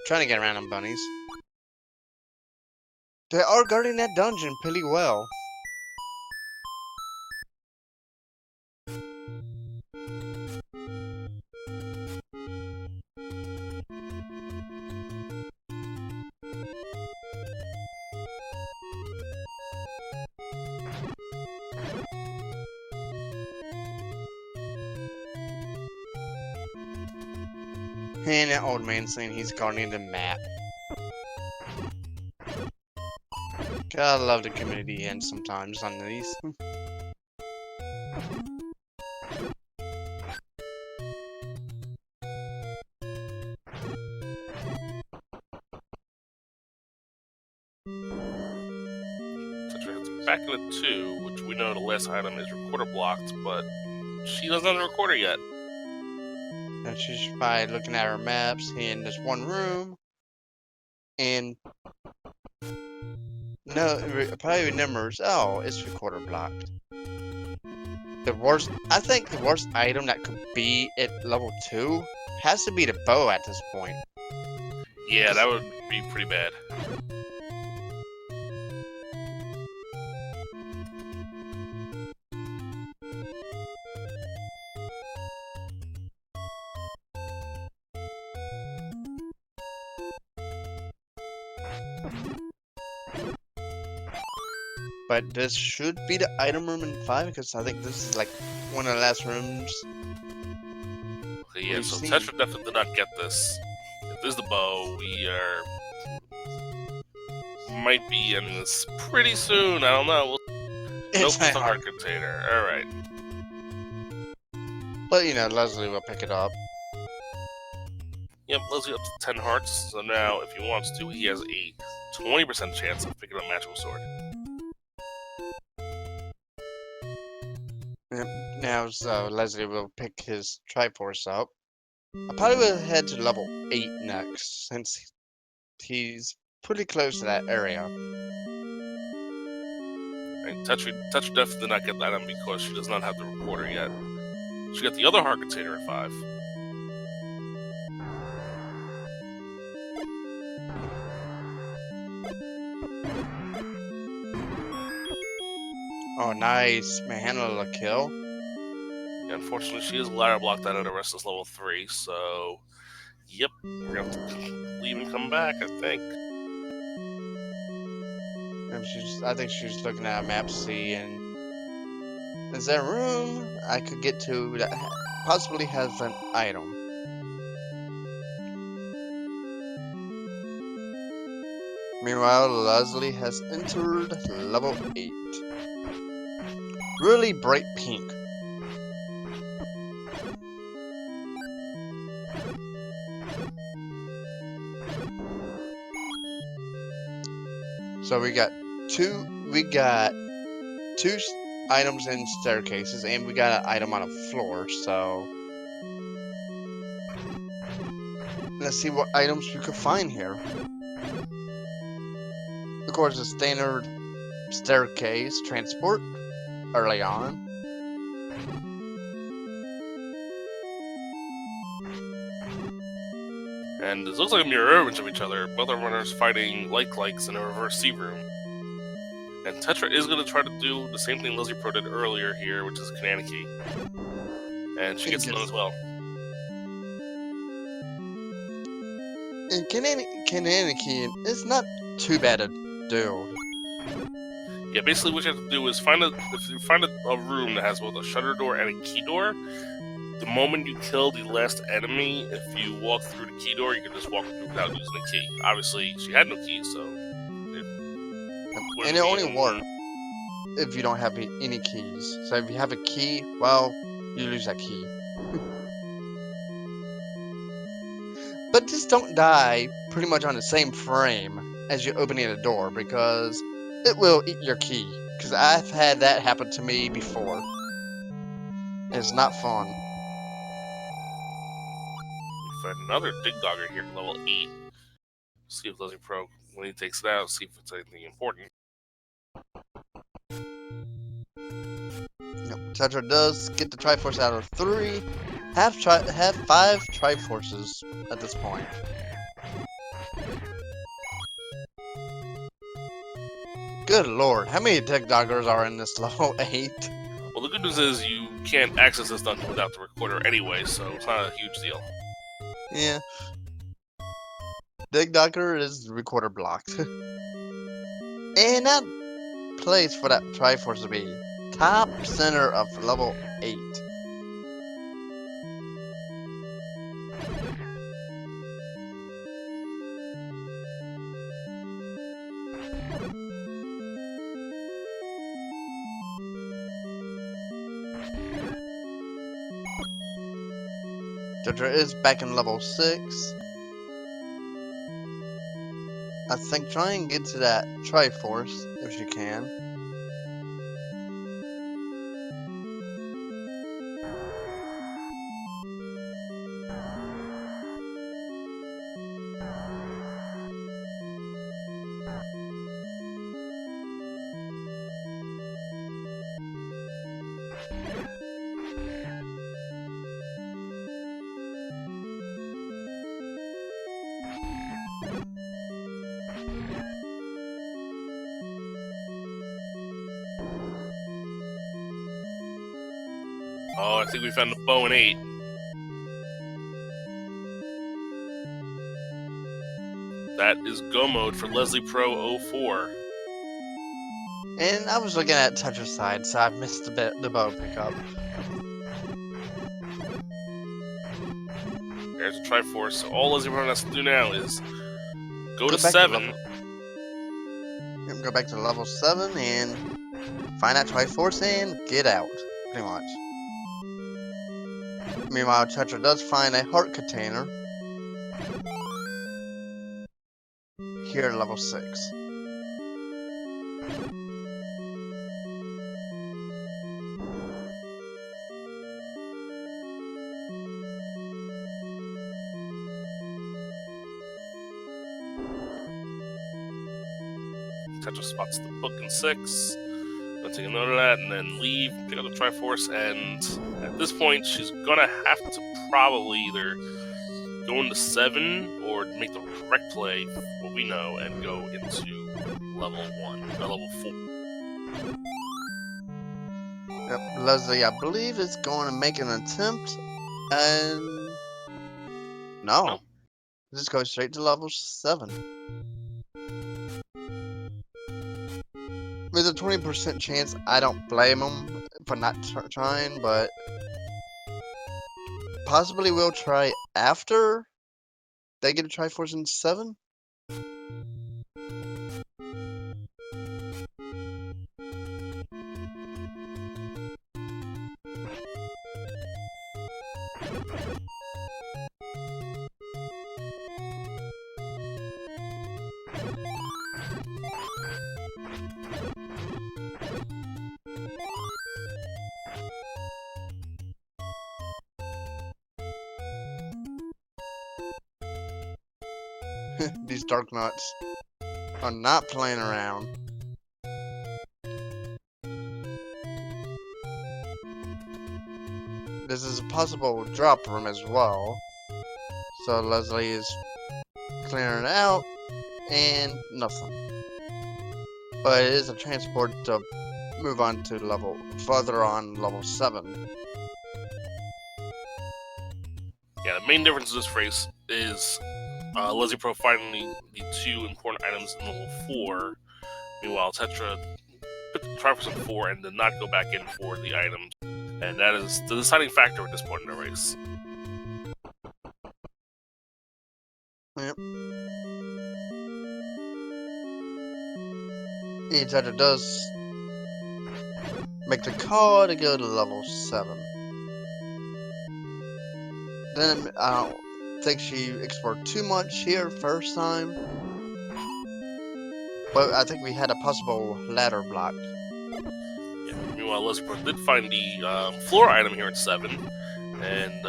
Trying to get around them bunnies. They are guarding that dungeon pretty well. And that old man saying he's guarding the map. Gotta love the community end sometimes on these. Tetra hits back in the 2, which we know the last item is recorder blocked, but she doesn't have the recorder yet. And she's by looking at her maps in this one room. And no, probably remembers, oh, it's recorder blocked. I think the worst item that could be at level 2 has to be the bow at this point. Yeah, that would be pretty bad. But this should be the item room in 5 because I think this is like one of the last rooms. Okay, yeah, We've so seen. Tetra definitely did not get this. If this is the bow, we might be ending this pretty soon. I don't know. Nope, it's a heart container. Alright. But you know, Leslie will pick it up. Yep, Leslie up to 10 hearts. So now, if he wants to, he has a 20% chance of picking up Magical Sword. Now, so Leslie will pick his Triforce up. I probably will head to level 8 next, since he's pretty close to that area. And Tetra definitely did not get that item because she does not have the recorder yet. She got the other heart container at 5. Oh, nice. Manhandle a kill. Yeah, unfortunately, she is ladder blocked out of the rest is level 3, so... Yep, we're gonna have to leave and come back, I think. I think she's looking at a map to see, and is there room I could get to that possibly has an item? Meanwhile, Leslie has entered level 8. Really bright pink. So we got two items in staircases, and we got an item on a floor, so let's see what items we could find here. Of course, the standard staircase transport early on. And this looks like a mirror image of each other. Both are runners fighting like-likes in a reverse C room. And Tetra is going to try to do the same thing Leslie Pro did earlier here, which is a Kananaki. And she gets another as well. And Kananaki is not too bad to do. Yeah, basically what you have to do is if you find a room that has both a shutter door and a key door, the moment you kill the last enemy, if you walk through the key door, you can just walk through without using a key. Obviously, she had no key, so... And it only works if you don't have any keys. So if you have a key, well, you lose that key. But just don't die pretty much on the same frame as you're opening a door, because it will eat your key. Because I've had that happen to me before. It's not fun. We find another Dig Dogger here, level 8. See if Leslie Pro, when he takes it out, see if it's anything important. Yep. Tetra does get the Triforce out of 3. Have 5 Triforces at this point. Good lord, how many Dig Doggers are in this level 8? Well, the good news is you can't access this dungeon without the recorder anyway, so it's not a huge deal. Yeah. Dig Dogger is recorder blocked. And that place for that Triforce to be top center of level 8. Tetra is back in level 6. I think try and get to that Triforce if you can. Oh, I think we found the bow in 8. 8 That is Go Mode for Leslie Pro 04. And I was looking at Tetra's side, so I missed the bow pickup. There's a Triforce. So all Leslie Pro has to do now is go to back 7. Go back to level 7 and find that Triforce and get out, pretty much. Meanwhile, Tetra does find a heart container here at level 6. Tetra spots the book in 6. Gonna take a note of that and then leave, pick up the Triforce, and at this point she's gonna have to probably either go into 7 or make the correct play, what we know, and go into level 4. Yep, Leslie, I believe, is going to make an attempt, and no. Just go straight to level 7. With a 20% chance, I don't blame him for not trying, but possibly we'll try after they get a Triforce in 7. These Dark Nuts are not playing around. This is a possible drop room as well. So Leslie is clearing it out, and nothing. But it is a transport to move on to further on level 7. Yeah, the main difference in this race is Leslie Pro finding the 2 important items in level 4. Meanwhile, Tetra put the Triforce in 4 and did not go back in for the items. And that is the deciding factor at this point in the race. Yep. And Tetra does make the call to go to level 7. Then I don't think she explored too much here first time. But I think we had a possible ladder block. Yeah. Meanwhile, Leslie Pro did find the floor item here at 7. And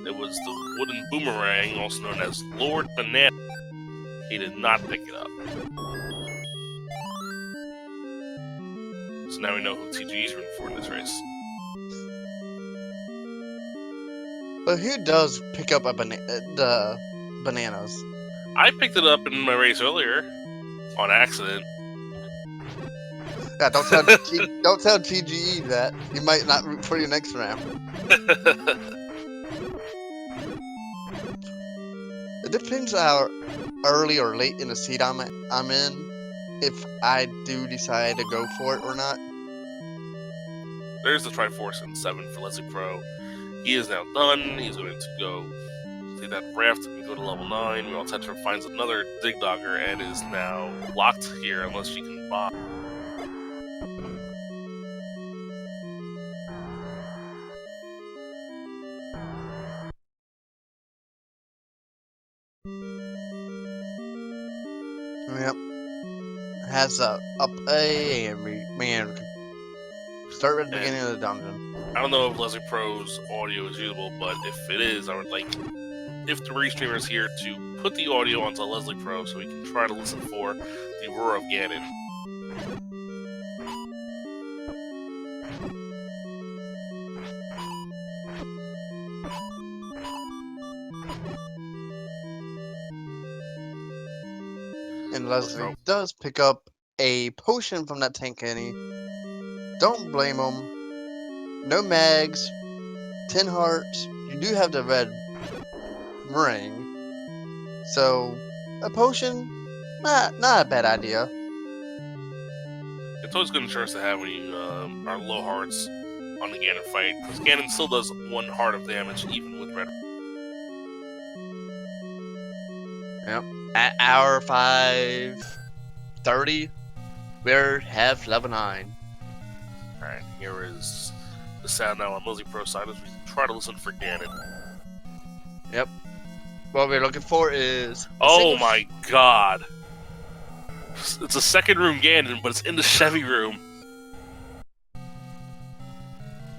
it was the wooden boomerang, also known as Lord Banana. He did not pick it up. So now we know who TGE's rooting for in this race. But who does pick up the bananas? I picked it up in my race earlier on accident. Yeah, don't tell don't tell TGE that. You might not root for your next round. It depends how early or late in the seed I'm in, if I do decide to go for it or not. There's the Triforce in 7 for Leslie Pro. He is now done. He's going to go take that raft and go to level 9. Meanwhile, Tetra finds another Dig Dogger and is now locked here unless she can buy. Yep. Has up A, and we start at the beginning of the dungeon. I don't know if Leslie Pro's audio is usable, but if it is, I would like if the restreamer is here to put the audio onto Leslie Pro so we can try to listen for the roar of Ganon. And Leslie does pick up a potion from that tank Annie. Don't blame him. No mags, 10 hearts. You do have the red ring, so a potion, not a bad idea. It's always good insurance to have when you are low hearts on the Ganon fight, because Ganon still does 1 heart of damage even with red. Yep. At hour 5:30, we're half level 9. Alright, here is the sound now on Lizzie Pro side as we try to listen for Ganon. Yep. What we're looking for is. Oh my god! It's a second room Ganon, but it's in the Chevy room.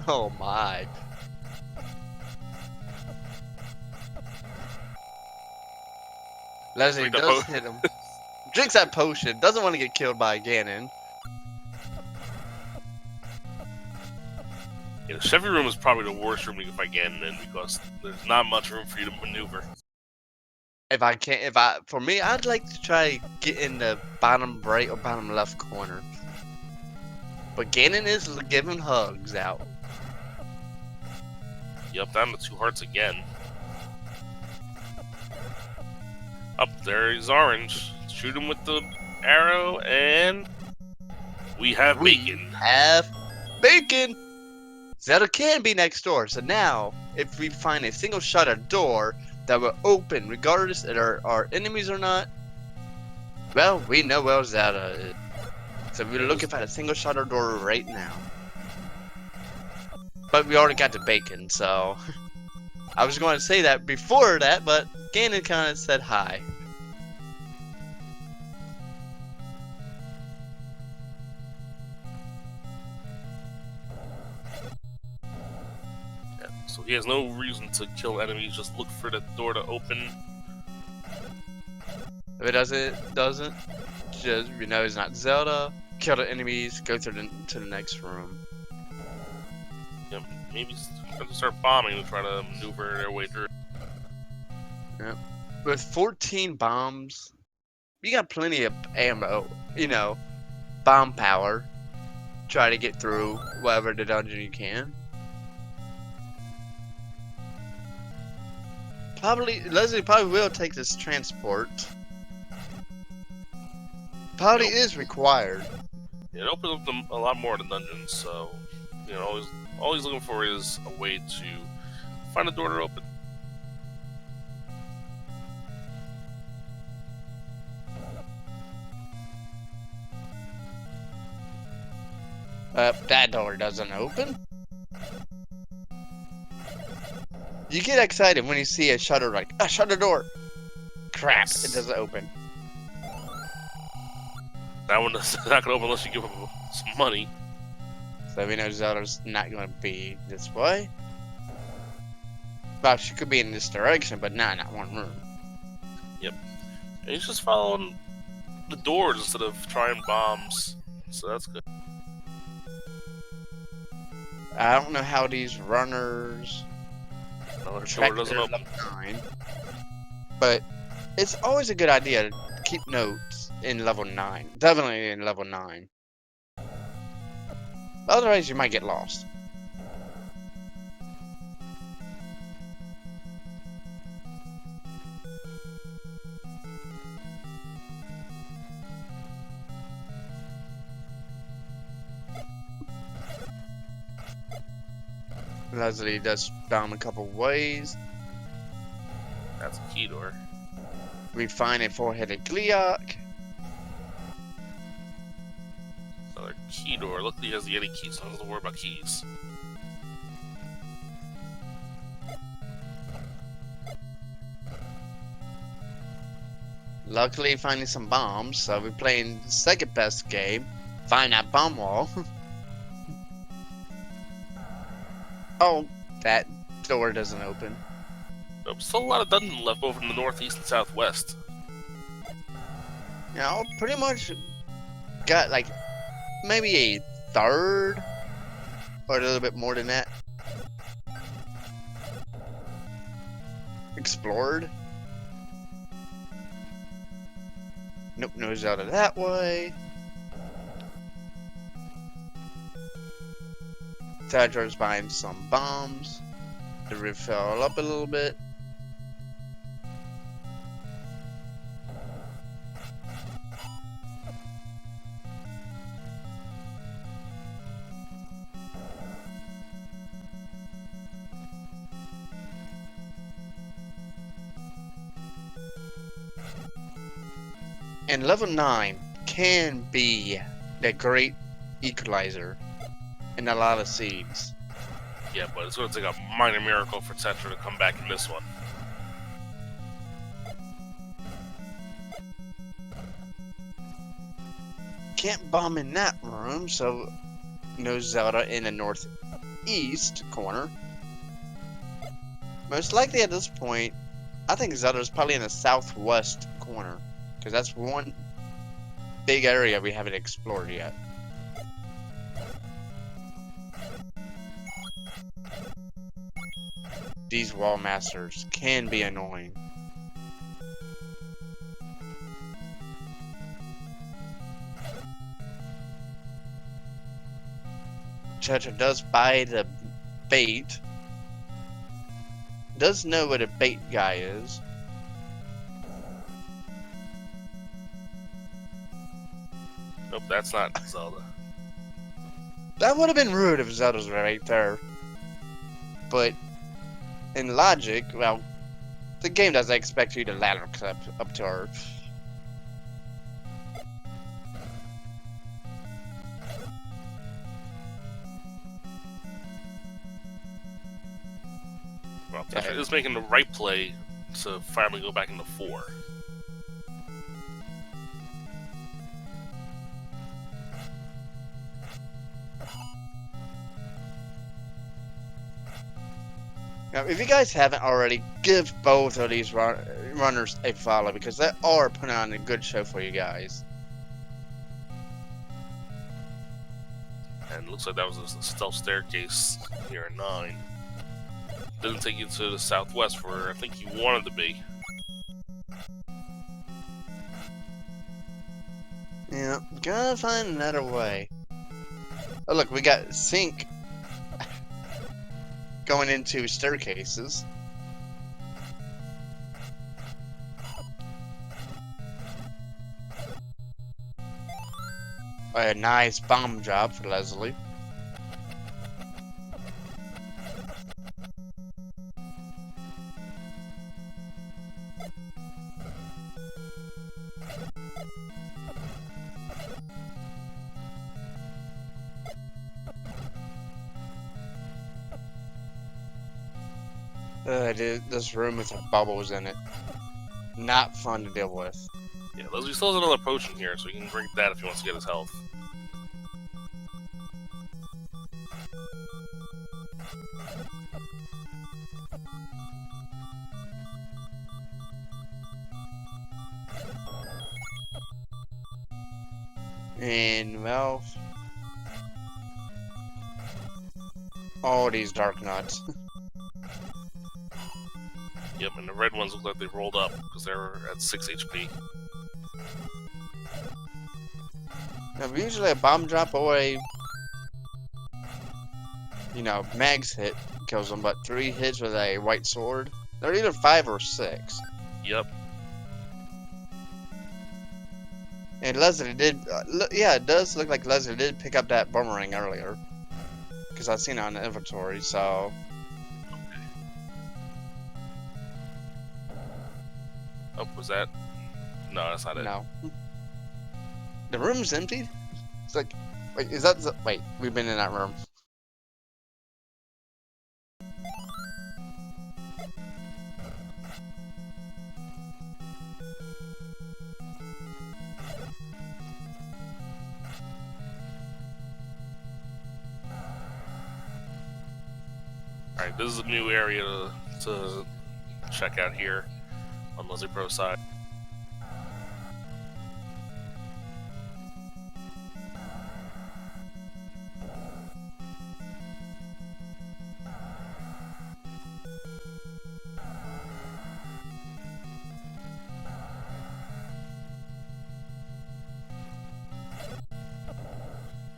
Oh my. Leslie does hit him. Drinks that potion. Doesn't want to get killed by Ganon. Yeah, the Chevy room is probably the worst room to fight Ganon in because there's not much room for you to maneuver. For me, I'd like to try get in the bottom right or bottom left corner. But Ganon is giving hugs out. Yep, down to 2 hearts again. Up there is orange. Shoot him with the arrow, and we have bacon. Bacon! Zelda can be next door, so now, if we find a single shuttered door that will open regardless if there are enemies or not, well, we know where Zelda is. So we're looking for a single shutter door right now. But we already got the bacon, so I was going to say that before that, but Ganon kind of said hi. Yeah, so he has no reason to kill enemies, just look for the door to open. If it doesn't, just, we know it's not Zelda, kill the enemies, go to the next room. Yep, maybe start bombing to try to maneuver their way through. Yep. With 14 bombs, you got plenty of ammo, bomb power. Try to get through whatever the dungeon you can. Leslie probably will take this transport. Probably is required. It opens up a lot more of the dungeons, so all he's looking for is a way to find a door to open. That door doesn't open. You get excited when you see a shutter, like, shut the door. Crap, Yes. It doesn't open. That one is not going to open unless you give him some money. So we know Zelda's not going to be this way. Well, she could be in this direction, but not one room. Yep. And he's just following the doors instead of trying bombs, so that's good. I don't know how these runners Another track door doesn't their open. level 9, but it's always a good idea to keep notes in level 9. Definitely in level 9. Otherwise, you might get lost. Leslie does bomb a couple ways. That's a key door. We find a 4-headed Gleeok. Another key door. Luckily he has the Yeti key, so I don't have to worry about keys. Luckily, finding some bombs, so we're playing the second best game. Find that bomb wall. Oh, that door doesn't open. There's still a lot of dungeons left over in the northeast and southwest. Now, pretty much got like maybe a third or a little bit more than that explored. Nope, no Zelda that way. Tetra's buying some bombs to refill up a little bit. And level 9 can be the great equalizer in a lot of seeds. Yeah, but it's going to take a minor miracle for Tetra to come back in this one. Can't bomb in that room, so no Zelda in the northeast corner. Most likely at this point, I think Zelda's probably in the southwest corner, because that's one big area we haven't explored yet. These wall masters can be annoying. Tetra does buy the bait. Does know what a bait guy is. Nope, that's not Zelda. That would have been rude if Zelda's right there. But in logic, well, the game doesn't expect you to ladder up to her. Well, Tetra is making the right play to finally go back into 4. Now, if you guys haven't already, give both of these runners a follow because they are putting on a good show for you guys. And it looks like that was a stealth staircase here in 9. Doesn't take you to the southwest where I think you wanted to be. Yeah, gotta find another way. Oh look, we got sink going into staircases. A nice bomb job for Leslie. This room with the bubbles in it. Not fun to deal with. Yeah, Leslie still has another potion here, so he can drink that if he wants to get his health. And, well... all these dark nuts. Yep, and the red ones look like they rolled up because they're at 6 HP. Now, usually a bomb drop or a... you know, mags hit kills them, but 3 hits with a white sword. They're either 5 or 6. Yep. And Leslie did... yeah, it does look like Leslie did pick up that boomerang earlier. Because I've seen it on the inventory, so... Oh, was that? No, that's not it. No. The room's emptied? It's like... wait, is that... wait, we've been in that room. Alright, this is a new area to check out here on Leslie Pro's side.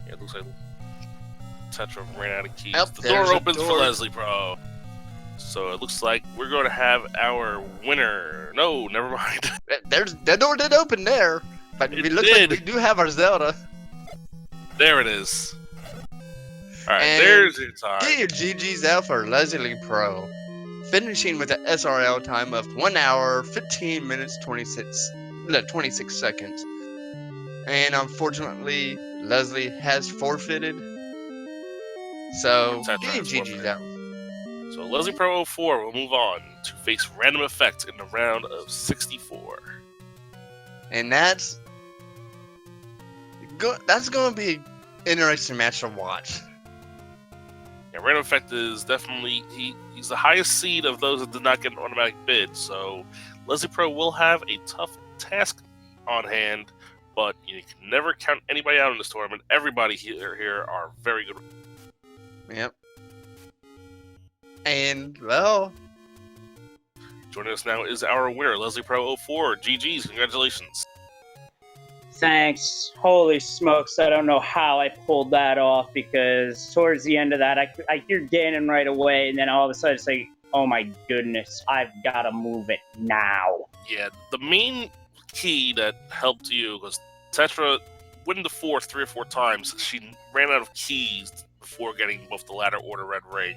Yeah, it looks like Tetra ran out of keys. Yep, The there's door a opens for door. Leslie Pro. So it looks like we're going to have our winner. No, never mind. There's... that door did open there. But It it looks did. like we do have our Zelda. There it is. Alright, And there's your time. get your GG's out for Leslie Pro. Finishing with an SRL time of 1 hour, 15 minutes, 26 26 seconds. And unfortunately, Leslie has forfeited. So, Tetra getting has GG's forfeited. out. So Leslie Pro 04 will move on to face Random Effect in the round of 64. And that's going to be an interesting match to watch. Yeah, Random Effect is definitely he's the highest seed of those that did not get an automatic bid. So Leslie Pro will have a tough task on hand, but you can never count anybody out in this tournament. Everybody here are very good. Yep. And well, joining us now is our winner, Leslie Pro 04. GG's, congratulations. Thanks. Holy smokes, I don't know how I pulled that off, because towards the end of that, I hear Ganon right away, and then all of a sudden it's like, oh my goodness, I've got to move it now. Yeah, the main key that helped you was Tetra winning the fourth 3 or 4 times. She ran out of keys before getting both the ladder or the red ring.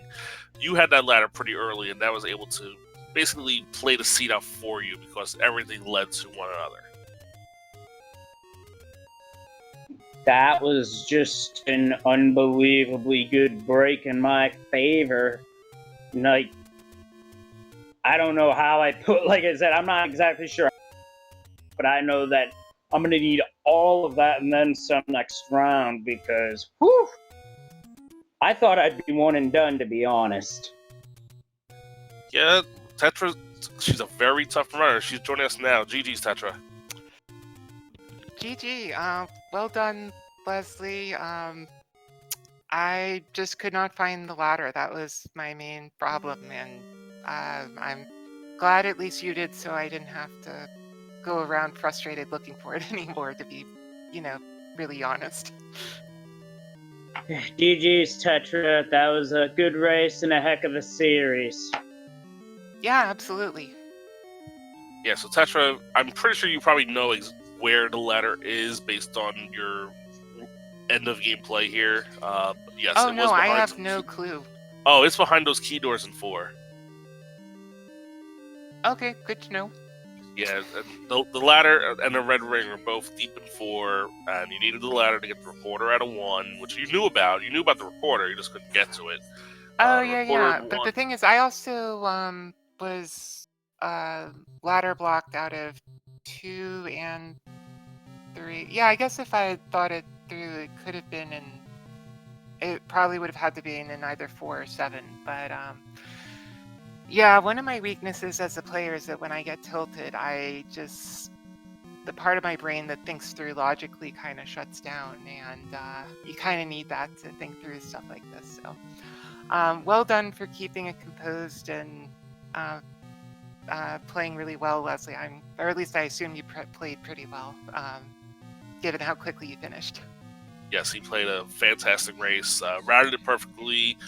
You had that ladder pretty early, and that was able to basically play the seat out for you because everything led to one another. That was just an unbelievably good break in my favor. Like, I don't know how I put, like I said, I'm not exactly sure, but I know that I'm going to need all of that and then some next round, because, whew, I thought I'd be one and done, to be honest. Yeah, Tetra, she's a very tough runner. She's joining us now. GG's, Tetra. GG. Well done, Leslie. I just could not find the ladder. That was my main problem, and I'm glad at least you did, so I didn't have to go around frustrated looking for it anymore, to be, really honest. GG's, Tetra. That was a good race and a heck of a series. Yeah, absolutely. Yeah, so Tetra, I'm pretty sure you probably know where the ladder is based on your end of game play here. Yes, oh it no, was I behind have no clue. Oh, it's behind those key doors in 4. Okay, good to know. Yeah, the ladder and the red ring are both deep in 4, and you needed the ladder to get the recorder out of 1, which you knew about. You knew about the recorder, you just couldn't get to it. Oh yeah. But the thing is, I also was ladder blocked out of 2 and 3. Yeah, I guess if I had thought it through, it could have been in. It probably would have had to be in either 4 or 7. But yeah, one of my weaknesses as a player is that when I get tilted, the part of my brain that thinks through logically kind of shuts down, and you kind of need that to think through stuff like this. So, well done for keeping it composed and playing really well, Leslie. Or at least I assume you played pretty well, given how quickly you finished. Yes, he played a fantastic race, routed it perfectly,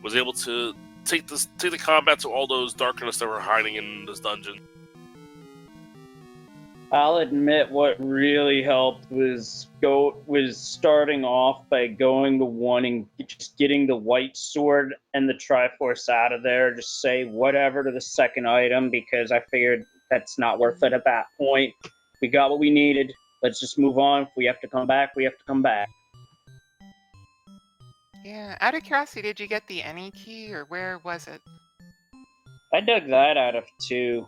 was able to take the combat to all those darkness that were hiding in this dungeon. I'll admit what really helped was starting off by going to 1 and just getting the white sword and the Triforce out of there. Just say whatever to the second item, because I figured that's not worth it at that point. We got what we needed. Let's just move on. If we have to come back, we have to come back. Yeah, out of curiosity, did you get the any key, or where was it? I dug that out of 2.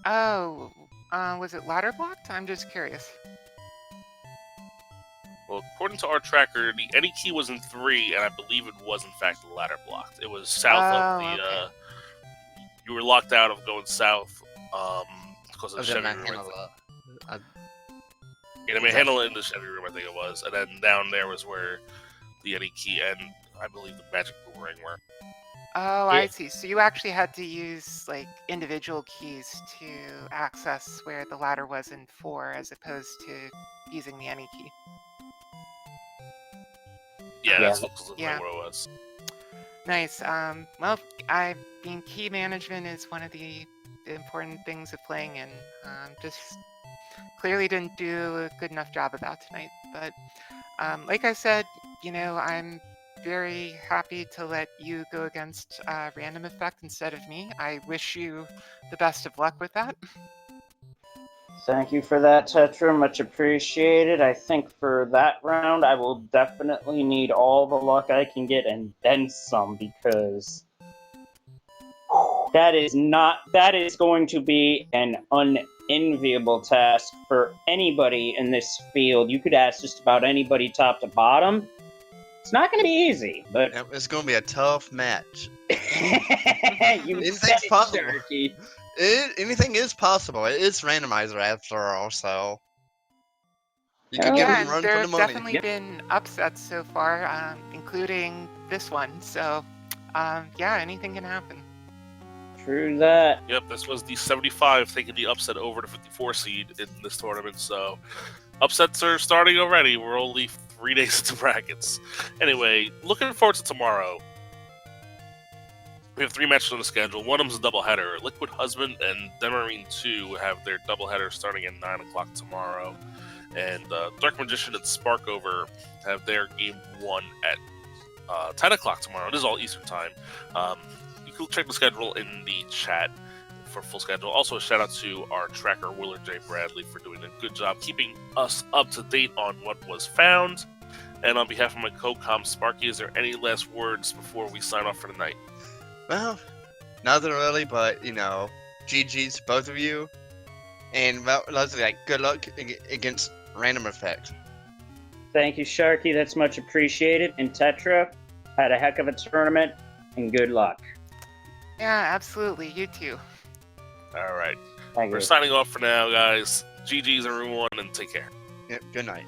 Oh, was it ladder blocked? I'm just curious. Well, according to our tracker, the any key was in 3, and I believe it was in fact the ladder blocked. It was south of the. Okay. You were locked out of going south because of the Chevy room. Yeah, I handle it in the Chevy room, I think it was, and then down there was where the any key and I believe the magic boomerang were. Oh, I see. So you actually had to use like individual keys to access where the ladder was in 4, as opposed to using the any key. Yeah, that's what it was. Nice. Well, key management is one of the important things of playing, and just clearly didn't do a good enough job about tonight. But like I said, I'm very happy to let you go against Random Effect instead of me. I wish you the best of luck with that. Thank you for that, Tetra. Much appreciated. I think for that round, I will definitely need all the luck I can get and then some because that is going to be an unenviable task for anybody in this field. You could ask just about anybody top to bottom. It's not going to be easy, but Yep, it's gonna be a tough match. you Anything's said it, possible. Sharky. Anything is possible. It is randomizer after all, so you could Oh, give Yeah, him and run there for the have money. definitely Yep. been upsets so far, including this one. So, yeah, anything can happen. True that. Yep, this was the 75 taking the upset over the 54 seed in this tournament. So upsets are starting already. We're only 3 days into brackets. Anyway, looking forward to tomorrow. We have 3 matches on the schedule. One of them's a doubleheader. Liquid Husband and Demarine 2 have their doubleheader starting at 9 o'clock tomorrow. And Dark Magician and Sparkover have their game 1 at 10 o'clock tomorrow. This is all Eastern time. You can check the schedule in the chat for full schedule. Also, a shout out to our tracker, Willard J. Bradley, for doing a good job keeping us up to date on what was found. And on behalf of my co-com Sparky, is there any last words before we sign off for the night? Well, nothing really, but GG's to both of you, and well, Leslie, good luck against Random Effect. Thank you, Sharky. That's much appreciated. And Tetra, had a heck of a tournament, and good luck. Yeah, absolutely. You too. All right. Thank We're you. signing off for now, guys. GG's everyone, and take care. Yep, good night.